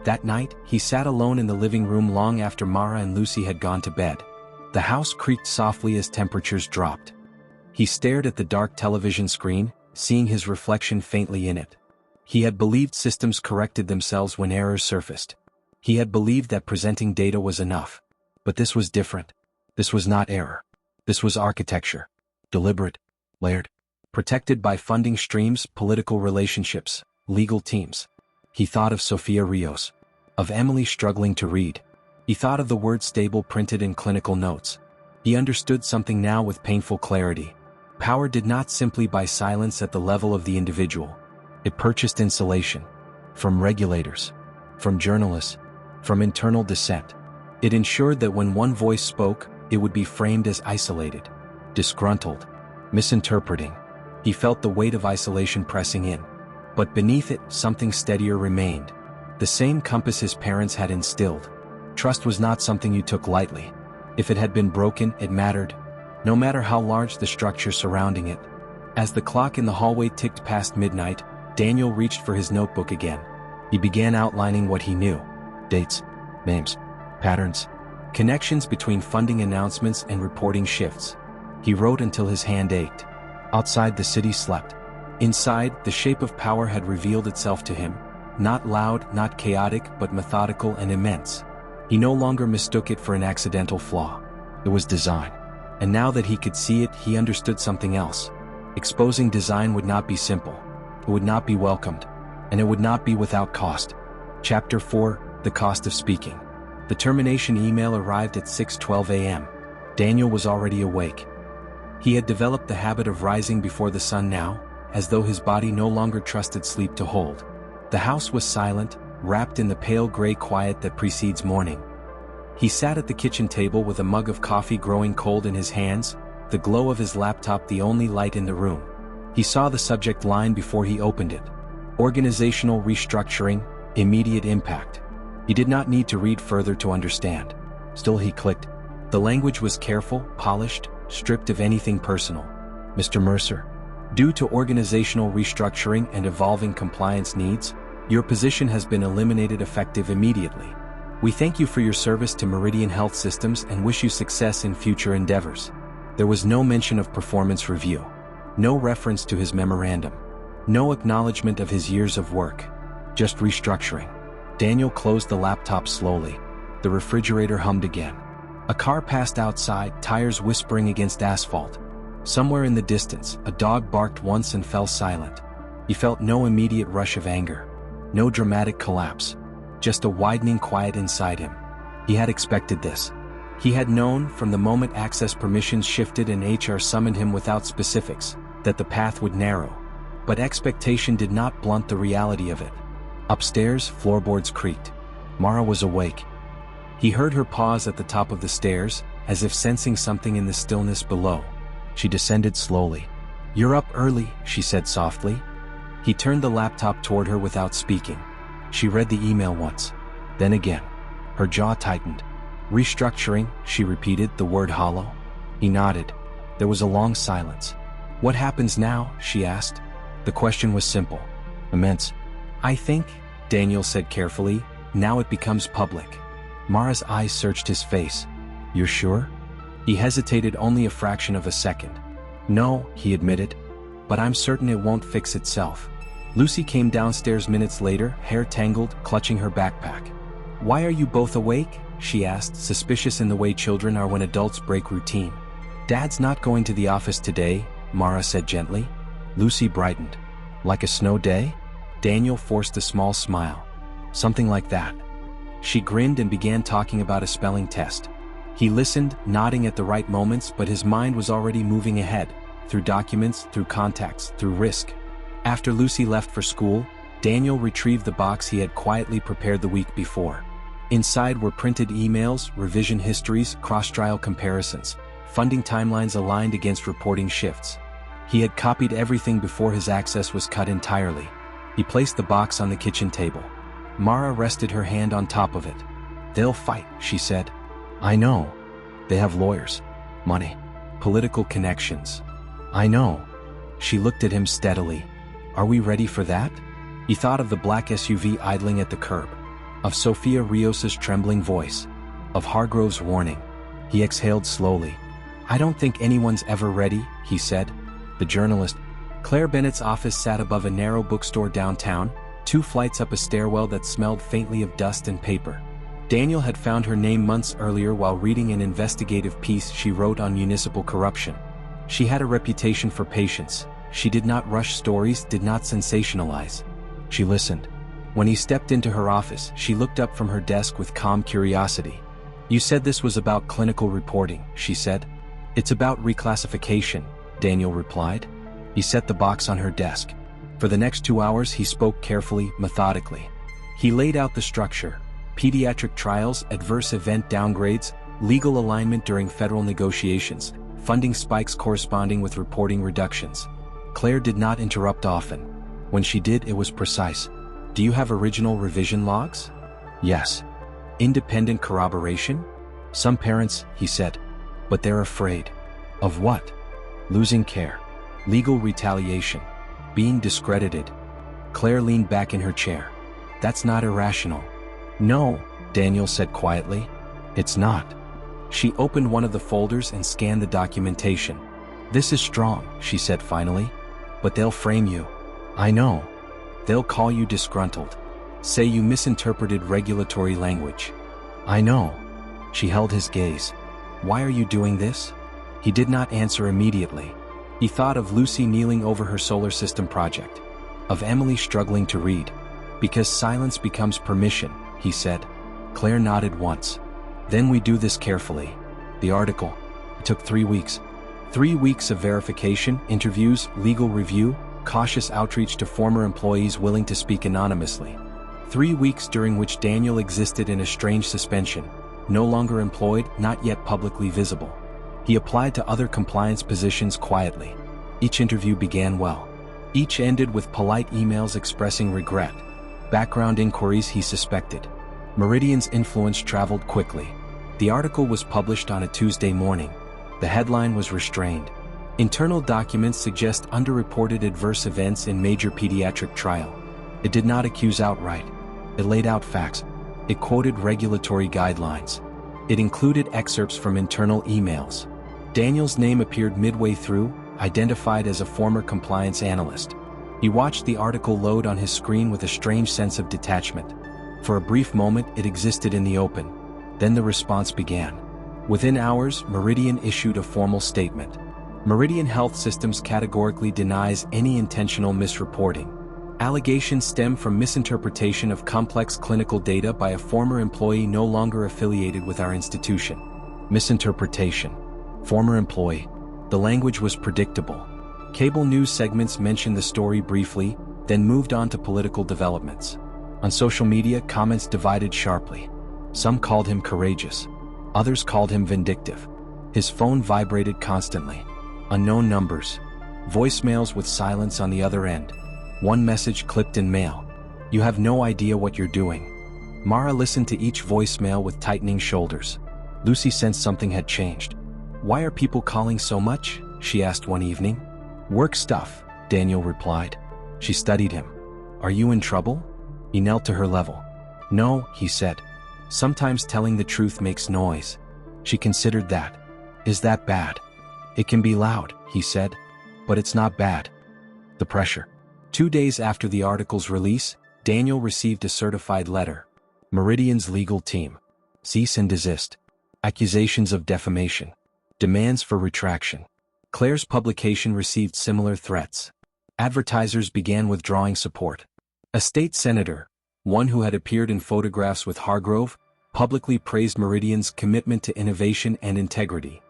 That night, he sat alone in the living room long after Mara and Lucy had gone to bed. The house creaked softly as temperatures dropped. He stared at the dark television screen, seeing his reflection faintly in it. He had believed systems corrected themselves when errors surfaced. He had believed that presenting data was enough. But this was different. This was not error. This was architecture. Deliberate, layered, protected by funding streams, political relationships, legal teams. He thought of Sophia Rios, of Emily struggling to read. He thought of the word stable printed in clinical notes. He understood something now with painful clarity. Power did not simply buy silence at the level of the individual. It purchased insulation. From regulators. From journalists. From internal dissent. It ensured that when one voice spoke, it would be framed as isolated, disgruntled, misinterpreting. He felt the weight of isolation pressing in. But beneath it, something steadier remained. The same compass his parents had instilled. Trust was not something you took lightly. If it had been broken, it mattered, no matter how large the structure surrounding it. As the clock in the hallway ticked past midnight, Daniel reached for his notebook again. He began outlining what he knew. Dates, names, patterns, connections between funding announcements and reporting shifts. He wrote until his hand ached. Outside, the city slept. Inside, the shape of power had revealed itself to him. Not loud, not chaotic, but methodical and immense. He no longer mistook it for an accidental flaw. It was design. And now that he could see it, he understood something else. Exposing design would not be simple. It would not be welcomed. And it would not be without cost. Chapter 4, The Cost of Speaking. The termination email arrived at 6:12 a.m. Daniel was already awake. He had developed the habit of rising before the sun now, as though his body no longer trusted sleep to hold. The house was silent, wrapped in the pale gray quiet that precedes morning. He sat at the kitchen table with a mug of coffee growing cold in his hands, the glow of his laptop the only light in the room. He saw the subject line before he opened it. Organizational restructuring, immediate impact. He did not need to read further to understand. Still he clicked. The language was careful, polished, stripped of anything personal. Mr. Mercer, due to organizational restructuring and evolving compliance needs, your position has been eliminated effective immediately. We thank you for your service to Meridian Health Systems and wish you success in future endeavors. There was no mention of performance review. No reference to his memorandum. No acknowledgement of his years of work. Just restructuring. Daniel closed the laptop slowly. The refrigerator hummed again. A car passed outside, tires whispering against asphalt. Somewhere in the distance, a dog barked once and fell silent. He felt no immediate rush of anger. No dramatic collapse. Just a widening quiet inside him. He had expected this. He had known, from the moment access permissions shifted and HR summoned him without specifics, that the path would narrow. But expectation did not blunt the reality of it. Upstairs, floorboards creaked. Mara was awake. He heard her pause at the top of the stairs, as if sensing something in the stillness below. She descended slowly. "You're up early," she said softly. He turned the laptop toward her without speaking. She read the email once, then again. Her jaw tightened. "Restructuring," she repeated, the word hollow. He nodded. There was a long silence. "What happens now?" she asked. The question was simple. Immense. "I think," Daniel said carefully, "now it becomes public." Mara's eyes searched his face. "You're sure?" He hesitated only a fraction of a second. "No," he admitted. "But I'm certain it won't fix itself." Lucy came downstairs minutes later, hair tangled, clutching her backpack. "Why are you both awake?" she asked, suspicious in the way children are when adults break routine. "Dad's not going to the office today," Mara said gently. Lucy brightened. "Like a snow day?" Daniel forced a small smile. "Something like that." She grinned and began talking about a spelling test. He listened, nodding at the right moments, but his mind was already moving ahead, through documents, through contacts, through risk. After Lucy left for school, Daniel retrieved the box he had quietly prepared the week before. Inside were printed emails, revision histories, cross-trial comparisons, funding timelines aligned against reporting shifts. He had copied everything before his access was cut entirely. He placed the box on the kitchen table. Mara rested her hand on top of it. "They'll fight," she said. "I know. They have lawyers, money, political connections." "I know." She looked at him steadily. "Are we ready for that?" He thought of the black SUV idling at the curb, of Sophia Rios's trembling voice, of Hargrove's warning. He exhaled slowly. "I don't think anyone's ever ready," he said. "The journalist, Claire Bennett's office sat above a narrow bookstore downtown, 2 flights up a stairwell that smelled faintly of dust and paper. Daniel had found her name months earlier while reading an investigative piece she wrote on municipal corruption. She had a reputation for patience. She did not rush stories, did not sensationalize. She listened. When he stepped into her office, she looked up from her desk with calm curiosity. "You said this was about clinical reporting," she said. "It's about reclassification," Daniel replied. He set the box on her desk. For the next 2 hours he spoke carefully, methodically. He laid out the structure: pediatric trials, adverse event downgrades, legal alignment during federal negotiations, funding spikes corresponding with reporting reductions. Claire did not interrupt often. When she did, it was precise. "Do you have original revision logs?" "Yes." "Independent corroboration?" "Some parents," he said. "But they're afraid." "Of what?" "Losing care. Legal retaliation. Being discredited." Claire leaned back in her chair. "That's not irrational." "No," Daniel said quietly. "It's not." She opened one of the folders and scanned the documentation. "This is strong," she said finally. "But they'll frame you." "I know. They'll call you disgruntled. Say you misinterpreted regulatory language." "I know." She held his gaze. "Why are you doing this?" He did not answer immediately. He thought of Lucy kneeling over her solar system project. Of Emily struggling to read. "Because silence becomes permission," he said. Claire nodded once. "Then we do this carefully." The article. It took 3 weeks. 3 weeks of verification, interviews, legal review, cautious outreach to former employees willing to speak anonymously. 3 weeks during which Daniel existed in a strange suspension, no longer employed, not yet publicly visible. He applied to other compliance positions quietly. Each interview began well. Each ended with polite emails expressing regret. Background inquiries he suspected. Meridian's influence traveled quickly. The article was published on a Tuesday morning. The headline was restrained. Internal documents suggest underreported adverse events in major pediatric trial. It did not accuse outright. It laid out facts. It quoted regulatory guidelines. It included excerpts from internal emails. Daniel's name appeared midway through, identified as a former compliance analyst. He watched the article load on his screen with a strange sense of detachment. For a brief moment, it existed in the open. Then the response began. Within hours, Meridian issued a formal statement. Meridian Health Systems categorically denies any intentional misreporting. Allegations stem from misinterpretation of complex clinical data by a former employee no longer affiliated with our institution. Misinterpretation. Former employee. The language was predictable. Cable news segments mentioned the story briefly, then moved on to political developments. On social media, comments divided sharply. Some called him courageous. Others called him vindictive. His phone vibrated constantly. Unknown numbers. Voicemails with silence on the other end. One message clipped in mail. "You have no idea what you're doing." Mara listened to each voicemail with tightening shoulders. Lucy sensed something had changed. "Why are people calling so much?" she asked one evening. "Work stuff," Daniel replied. She studied him. "Are you in trouble?" He knelt to her level. "No," he said. "Sometimes telling the truth makes noise." She considered that. "Is that bad?" "It can be loud," he said. "But it's not bad." The pressure. 2 days after the article's release, Daniel received a certified letter. Meridian's legal team. Cease and desist. Accusations of defamation. Demands for retraction. Claire's publication received similar threats. Advertisers began withdrawing support. A state senator, one who had appeared in photographs with Hargrove, publicly praised Meridian's commitment to innovation and integrity.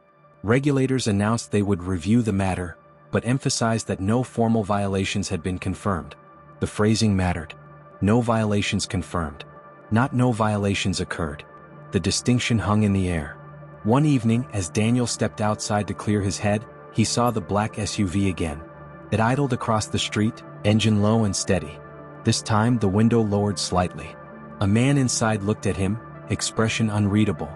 Regulators announced they would review the matter, but emphasized that no formal violations had been confirmed. The phrasing mattered. No violations confirmed. Not no violations occurred. The distinction hung in the air. One evening, as Daniel stepped outside to clear his head, he saw the black SUV again. It idled across the street, engine low and steady. This time the window lowered slightly. A man inside looked at him, expression unreadable.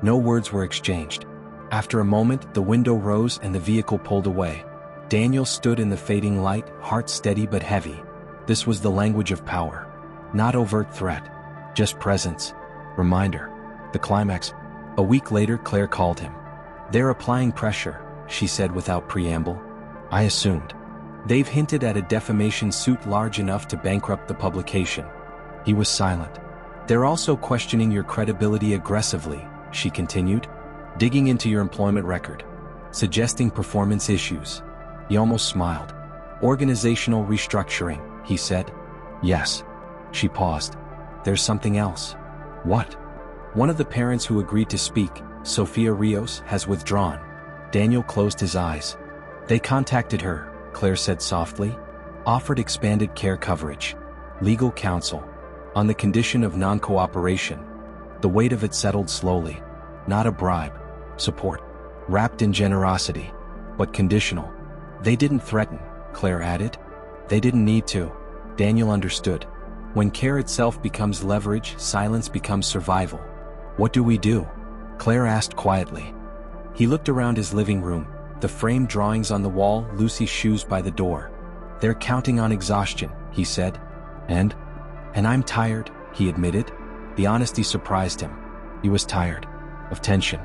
No words were exchanged. After a moment, the window rose and the vehicle pulled away. Daniel stood in the fading light, heart steady but heavy. This was the language of power. Not overt threat. Just presence. Reminder. The climax. A week later, Claire called him. "They're applying pressure," she said without preamble. "I assumed." They've hinted at a defamation suit large enough to bankrupt the publication. He was silent. They're also questioning your credibility aggressively, she continued, digging into your employment record, suggesting performance issues. He almost smiled. Organizational restructuring, he said. Yes. She paused. There's something else. What? One of the parents who agreed to speak, Sofia Rios, has withdrawn. Daniel closed his eyes. They contacted her, Claire said softly, offered expanded care coverage, legal counsel, on the condition of non-cooperation. The weight of it settled slowly. Not a bribe, support, wrapped in generosity, but conditional. They didn't threaten, Claire added. They didn't need to. Daniel understood. When care itself becomes leverage, silence becomes survival. What do we do? Claire asked quietly. He looked around his living room, the framed drawings on the wall, Lucy's shoes by the door. They're counting on exhaustion, he said. And I'm tired, he admitted. The honesty surprised him. He was tired. Of tension.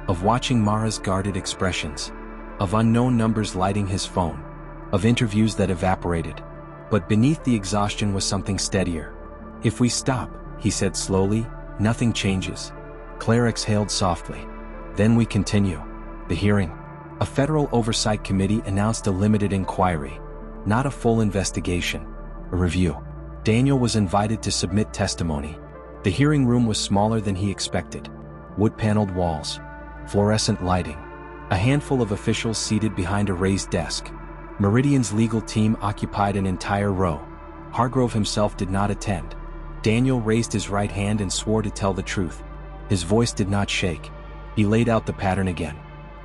Of watching Mara's guarded expressions. Of unknown numbers lighting his phone. Of interviews that evaporated. But beneath the exhaustion was something steadier. If we stop, he said slowly, nothing changes. Claire exhaled softly. Then we continue. The hearing. A federal oversight committee announced a limited inquiry. Not a full investigation. A review. Daniel was invited to submit testimony. The hearing room was smaller than he expected. Wood-paneled walls. Fluorescent lighting. A handful of officials seated behind a raised desk. Meridian's legal team occupied an entire row. Hargrove himself did not attend. Daniel raised his right hand and swore to tell the truth. His voice did not shake. He laid out the pattern again.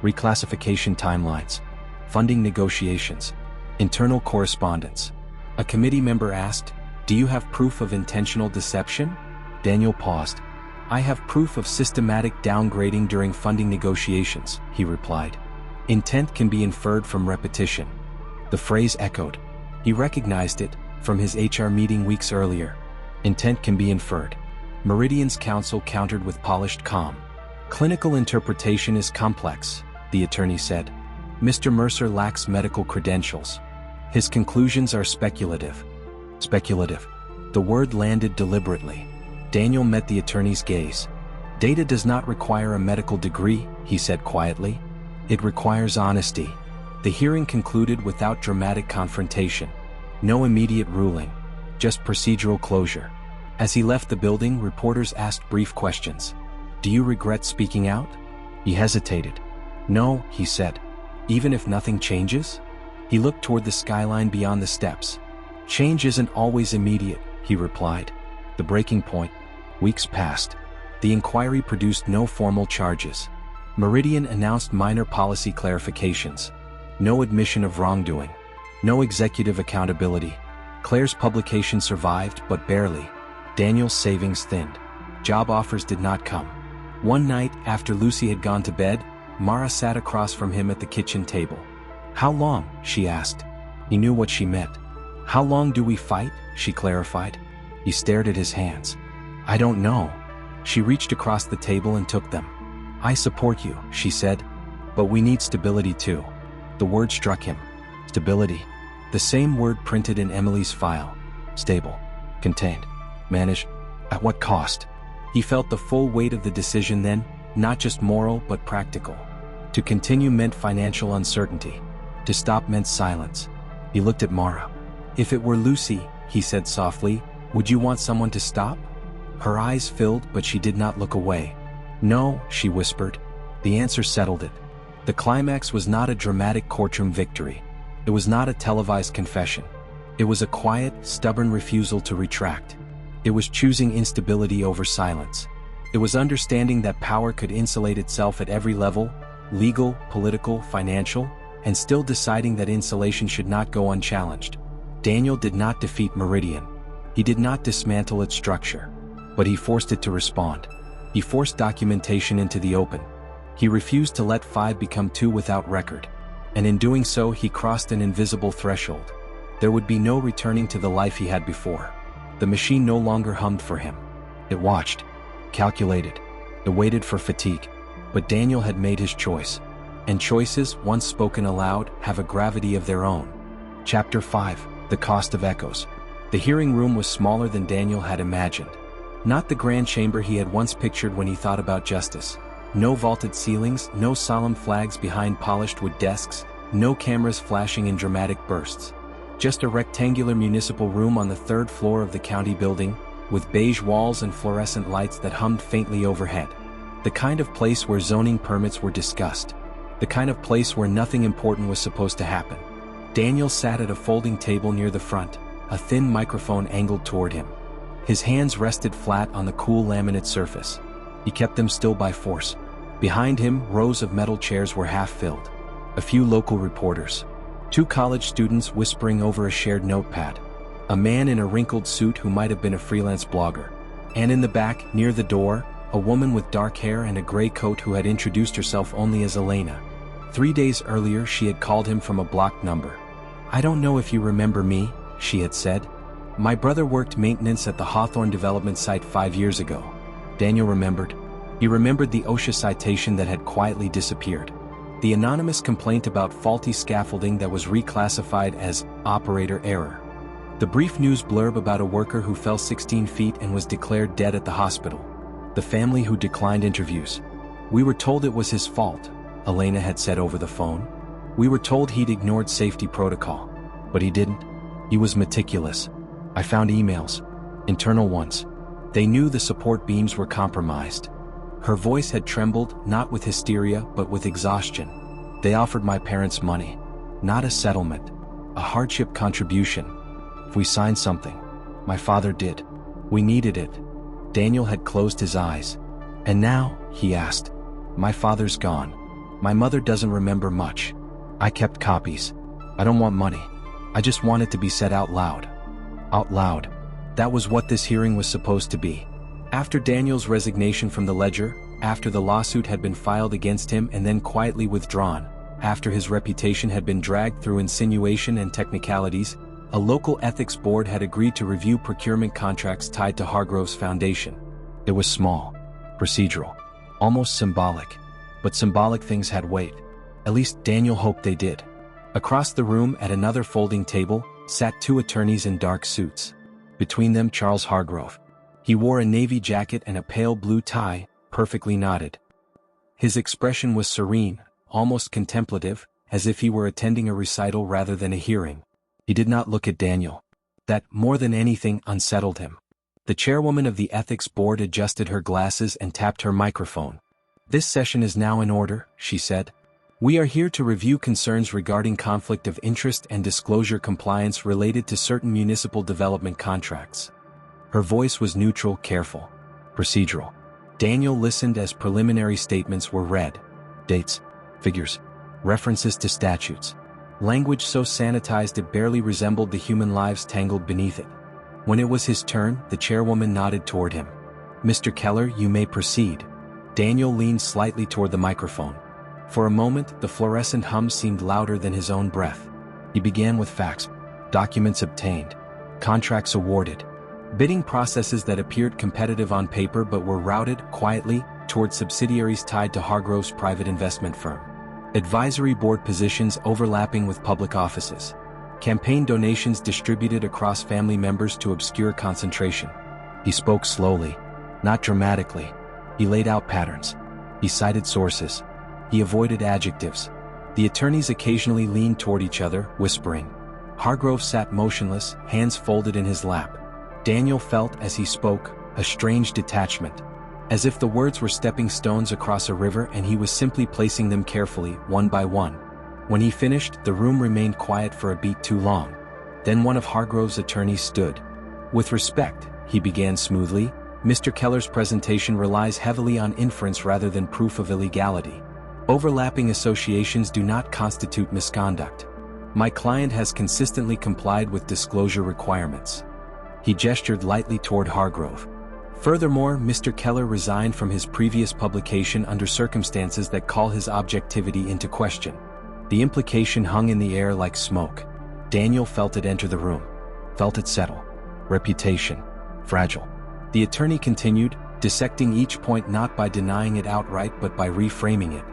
Reclassification timelines. Funding negotiations. Internal correspondence. A committee member asked, "Do you have proof of intentional deception?" Daniel paused. "I have proof of systematic downgrading during funding negotiations," he replied. Intent can be inferred from repetition. The phrase echoed. He recognized it from his HR meeting weeks earlier. Intent can be inferred. Meridian's counsel countered with polished calm. "Clinical interpretation is complex," the attorney said. "Mr. Mercer lacks medical credentials. His conclusions are speculative." Speculative. The word landed deliberately. Daniel met the attorney's gaze. "Data does not require a medical degree," he said quietly. "It requires honesty." The hearing concluded without dramatic confrontation. No immediate ruling. Just procedural closure. As he left the building, reporters asked brief questions. "Do you regret speaking out?" He hesitated. "No," he said. "Even if nothing changes?" He looked toward the skyline beyond the steps. "Change isn't always immediate," he replied. The breaking point. Weeks passed. The inquiry produced no formal charges. Meridian announced minor policy clarifications. No admission of wrongdoing. No executive accountability. Claire's publication survived, but barely. Daniel's savings thinned. Job offers did not come. One night, after Lucy had gone to bed, Mara sat across from him at the kitchen table. "How long?" she asked. He knew what she meant. "How long do we fight?" she clarified. He stared at his hands. "I don't know." She reached across the table and took them. "I support you," she said. "But we need stability too." The word struck him. Stability. The same word printed in Emily's file. Stable. Contained. Managed. At what cost? He felt the full weight of the decision then, not just moral but practical. To continue meant financial uncertainty. To stop meant silence. He looked at Mara. "If it were Lucy," he said softly, "would you want someone to stop?" Her eyes filled, but she did not look away. "No," she whispered. The answer settled it. The climax was not a dramatic courtroom victory. It was not a televised confession. It was a quiet, stubborn refusal to retract. It was choosing instability over silence. It was understanding that power could insulate itself at every level, legal, political, financial, and still deciding that insulation should not go unchallenged. Daniel did not defeat Meridian. He did not dismantle its structure. But he forced it to respond. He forced documentation into the open. He refused to let 5 become 2 without record. And in doing so, he crossed an invisible threshold. There would be no returning to the life he had before. The machine no longer hummed for him. It watched, calculated. It waited for fatigue. But Daniel had made his choice. And choices, once spoken aloud, have a gravity of their own. Chapter 5. The Cost of Echoes. The hearing room was smaller than Daniel had imagined. Not the grand chamber he had once pictured when he thought about justice. No vaulted ceilings, no solemn flags behind polished wood desks, no cameras flashing in dramatic bursts. Just a rectangular municipal room on the third floor of the county building, with beige walls and fluorescent lights that hummed faintly overhead. The kind of place where zoning permits were discussed. The kind of place where nothing important was supposed to happen. Daniel sat at a folding table near the front, a thin microphone angled toward him. His hands rested flat on the cool laminate surface. He kept them still by force. Behind him, rows of metal chairs were half filled. A few local reporters. 2 college students whispering over a shared notepad. A man in a wrinkled suit who might have been a freelance blogger. And in the back, near the door, a woman with dark hair and a gray coat who had introduced herself only as Elena. 3 days earlier she had called him from a blocked number. "I don't know if you remember me," she had said. "My brother worked maintenance at the Hawthorne development site 5 years ago." Daniel remembered. He remembered the OSHA citation that had quietly disappeared. The anonymous complaint about faulty scaffolding that was reclassified as operator error. The brief news blurb about a worker who fell 16 feet and was declared dead at the hospital. The family who declined interviews. "We were told it was his fault," Elena had said over the phone. "We were told he'd ignored safety protocol. But he didn't. He was meticulous. I found emails. Internal ones. They knew the support beams were compromised." Her voice had trembled, not with hysteria, but with exhaustion. "They offered my parents money. Not a settlement. A hardship contribution. If we signed something. My father did. We needed it." Daniel had closed his eyes. "And now?" he asked. "My father's gone. My mother doesn't remember much. I kept copies. I don't want money. I just want it to be said out loud." Out loud. That was what this hearing was supposed to be. After Daniel's resignation from the Ledger, after the lawsuit had been filed against him and then quietly withdrawn, after his reputation had been dragged through insinuation and technicalities, a local ethics board had agreed to review procurement contracts tied to Hargrove's foundation. It was small, procedural, almost symbolic. But symbolic things had weight. At least Daniel hoped they did. Across the room at another folding table sat 2 attorneys in dark suits. Between them Charles Hargrove. He wore a navy jacket and a pale blue tie, perfectly knotted. His expression was serene, almost contemplative, as if he were attending a recital rather than a hearing. He did not look at Daniel. That, more than anything, unsettled him. The chairwoman of the ethics board adjusted her glasses and tapped her microphone. "This session is now in order," she said. "We are here to review concerns regarding conflict of interest and disclosure compliance related to certain municipal development contracts." Her voice was neutral, careful, procedural. Daniel listened as preliminary statements were read. Dates, figures, references to statutes. Language so sanitized it barely resembled the human lives tangled beneath it. When it was his turn, the chairwoman nodded toward him. "Mr. Keller, you may proceed." Daniel leaned slightly toward the microphone. For a moment, the fluorescent hum seemed louder than his own breath. He began with facts. Documents obtained. Contracts awarded. Bidding processes that appeared competitive on paper but were routed, quietly, toward subsidiaries tied to Hargrove's private investment firm. Advisory board positions overlapping with public offices. Campaign donations distributed across family members to obscure concentration. He spoke slowly, not dramatically. He laid out patterns. He cited sources. He avoided adjectives. The attorneys occasionally leaned toward each other, whispering. Hargrove sat motionless, hands folded in his lap. Daniel felt, as he spoke, a strange detachment. As if the words were stepping stones across a river and he was simply placing them carefully, one by one. When he finished, the room remained quiet for a beat too long. Then one of Hargrove's attorneys stood. "With respect," he began smoothly, "Mr. Keller's presentation relies heavily on inference rather than proof of illegality. Overlapping associations do not constitute misconduct. My client has consistently complied with disclosure requirements." He gestured lightly toward Hargrove. "Furthermore, Mr. Keller resigned from his previous publication under circumstances that call his objectivity into question." The implication hung in the air like smoke. Daniel felt it enter the room. Felt it settle. Reputation. Fragile. The attorney continued, dissecting each point not by denying it outright but by reframing it.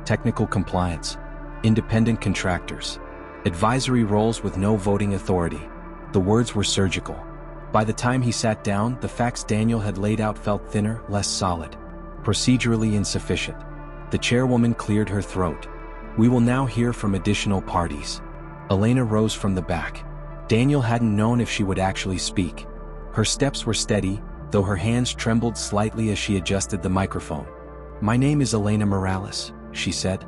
Technical compliance. Independent contractors. Advisory roles with no voting authority. The words were surgical. By the time he sat down, the facts Daniel had laid out felt thinner, less solid. Procedurally insufficient. The chairwoman cleared her throat. We will now hear from additional parties. Elena rose from the back. Daniel hadn't known if she would actually speak. Her steps were steady, though her hands trembled slightly as she adjusted the microphone. My name is Elena Morales, she said.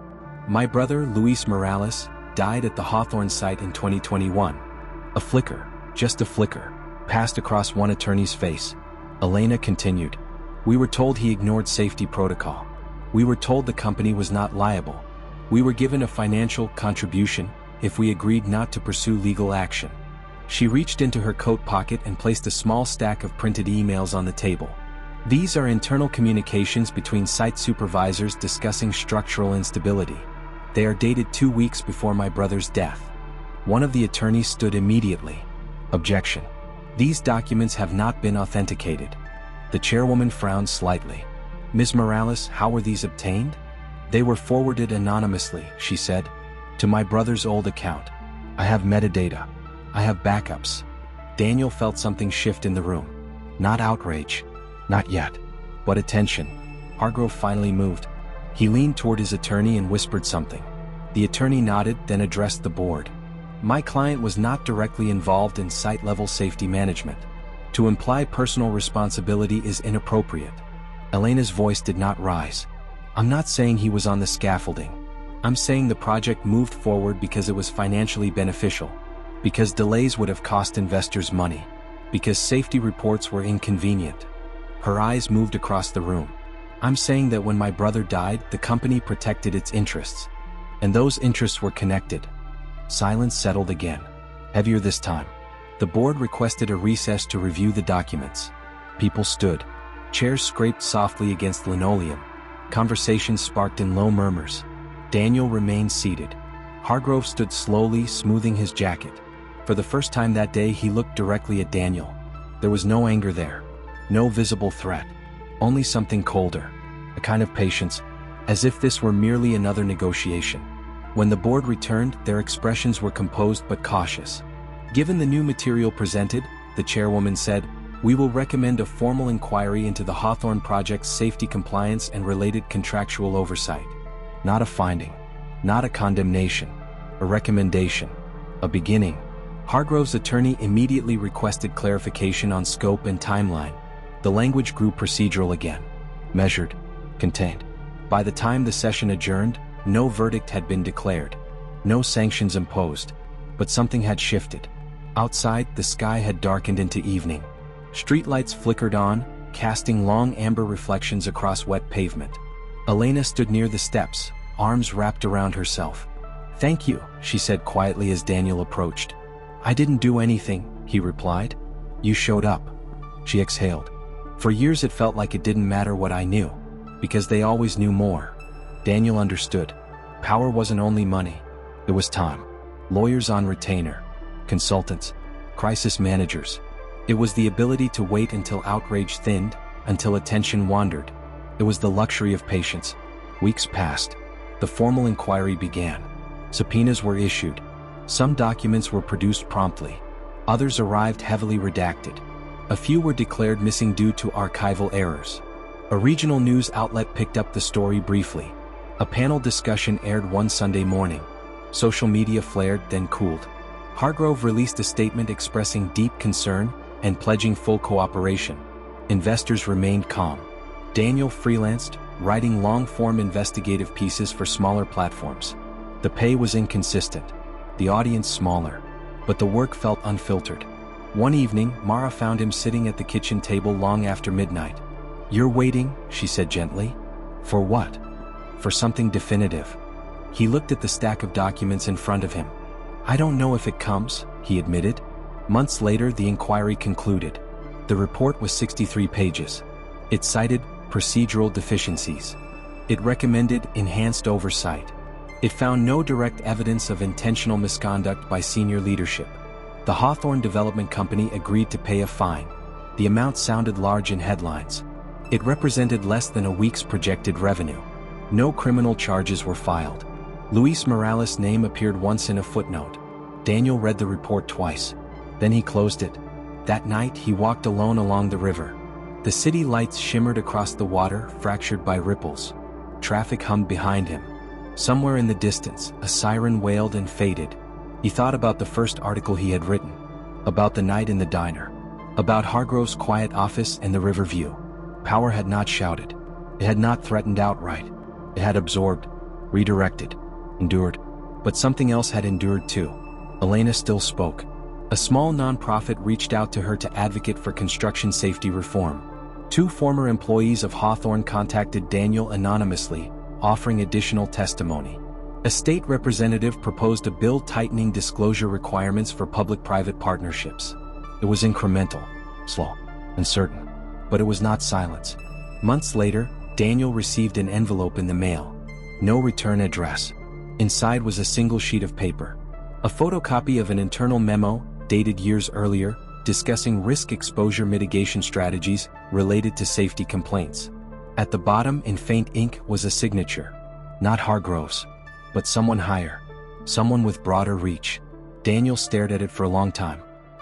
My brother, Luis Morales, died at the Hawthorne site in 2021. A flicker, just a flicker, passed across one attorney's face. Elena continued. We were told he ignored safety protocol. We were told the company was not liable. We were given a financial contribution if we agreed not to pursue legal action. She reached into her coat pocket and placed a small stack of printed emails on the table. These are internal communications between site supervisors discussing structural instability. They are dated 2 weeks before my brother's death. One of the attorneys stood immediately. Objection. These documents have not been authenticated. The chairwoman frowned slightly. Ms. Morales, how were these obtained? They were forwarded anonymously, she said, to my brother's old account. I have metadata. I have backups. Daniel felt something shift in the room. Not outrage. Not yet. But attention. Hargrove finally moved. He leaned toward his attorney and whispered something. The attorney nodded, then addressed the board. My client was not directly involved in site-level safety management. To imply personal responsibility is inappropriate. Elena's voice did not rise. I'm not saying he was on the scaffolding. I'm saying the project moved forward because it was financially beneficial. Because delays would have cost investors money. Because safety reports were inconvenient. Her eyes moved across the room. I'm saying that when my brother died, the company protected its interests. And those interests were connected. Silence settled again. Heavier this time. The board requested a recess to review the documents. People stood. Chairs scraped softly against linoleum. Conversations sparked in low murmurs. Daniel remained seated. Hargrove stood slowly, smoothing his jacket. For the first time that day, he looked directly at Daniel. There was no anger there. No visible threat. Only something colder. A kind of patience, as if this were merely another negotiation. When the board returned, their expressions were composed but cautious. Given the new material presented, the chairwoman said, we will recommend a formal inquiry into the Hawthorne project's safety compliance and related contractual oversight. Not a finding. Not a condemnation. A recommendation. A beginning. Hargrove's attorney immediately requested clarification on scope and timeline. The language grew procedural again. Measured. Contained. By the time the session adjourned, no verdict had been declared. No sanctions imposed. But something had shifted. Outside, the sky had darkened into evening. Streetlights flickered on, casting long amber reflections across wet pavement. Elena stood near the steps, arms wrapped around herself. Thank you, she said quietly as Daniel approached. I didn't do anything, he replied. You showed up. She exhaled. For years it felt like it didn't matter what I knew, because they always knew more. Daniel understood. Power wasn't only money. It was time. Lawyers on retainer. Consultants. Crisis managers. It was the ability to wait until outrage thinned, until attention wandered. It was the luxury of patience. Weeks passed. The formal inquiry began. Subpoenas were issued. Some documents were produced promptly. Others arrived heavily redacted. A few were declared missing due to archival errors. A regional news outlet picked up the story briefly. A panel discussion aired one Sunday morning. Social media flared, then cooled. Hargrove released a statement expressing deep concern and pledging full cooperation. Investors remained calm. Daniel freelanced, writing long-form investigative pieces for smaller platforms. The pay was inconsistent, the audience smaller, but the work felt unfiltered. One evening, Mara found him sitting at the kitchen table long after midnight. You're waiting, she said gently. For what? For something definitive. He looked at the stack of documents in front of him. I don't know if it comes, he admitted. Months later, the inquiry concluded. The report was 63 pages. It cited procedural deficiencies. It recommended enhanced oversight. It found no direct evidence of intentional misconduct by senior leadership. The Hawthorne Development Company agreed to pay a fine. The amount sounded large in headlines. It represented less than a week's projected revenue. No criminal charges were filed. Luis Morales' name appeared once in a footnote. Daniel read the report twice. Then he closed it. That night he walked alone along the river. The city lights shimmered across the water, fractured by ripples. Traffic hummed behind him. Somewhere in the distance, a siren wailed and faded. He thought about the first article he had written. About the night in the diner. About Hargrove's quiet office and the river view. Power had not shouted. It had not threatened outright. It had absorbed, redirected, endured. But something else had endured too. Elena still spoke. A small nonprofit reached out to her to advocate for construction safety reform. 2 former employees of Hawthorne contacted Daniel anonymously, offering additional testimony. A state representative proposed a bill tightening disclosure requirements for public-private partnerships. It was incremental, slow, uncertain. But it was not silence. Months later, Daniel received an envelope in the mail. No return address. Inside was a single sheet of paper. A photocopy of an internal memo, dated years earlier, discussing risk exposure mitigation strategies related to safety complaints. At the bottom, in faint ink, was a signature. Not Hargrove's, but someone higher. Someone with broader reach. Daniel stared at it for a long time.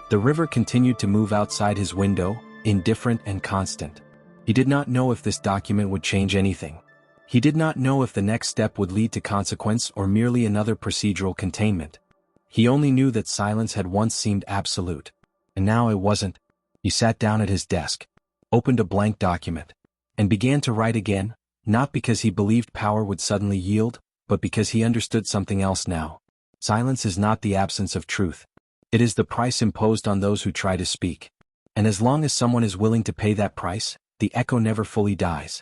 The river continued to move outside his window, indifferent and constant. He did not know if this document would change anything. He did not know if the next step would lead to consequence or merely another procedural containment. He only knew that silence had once seemed absolute. And now it wasn't. He sat down at his desk, opened a blank document, and began to write again, not because he believed power would suddenly yield, but because he understood something else now. Silence is not the absence of truth. It is the price imposed on those who try to speak. And as long as someone is willing to pay that price, the echo never fully dies.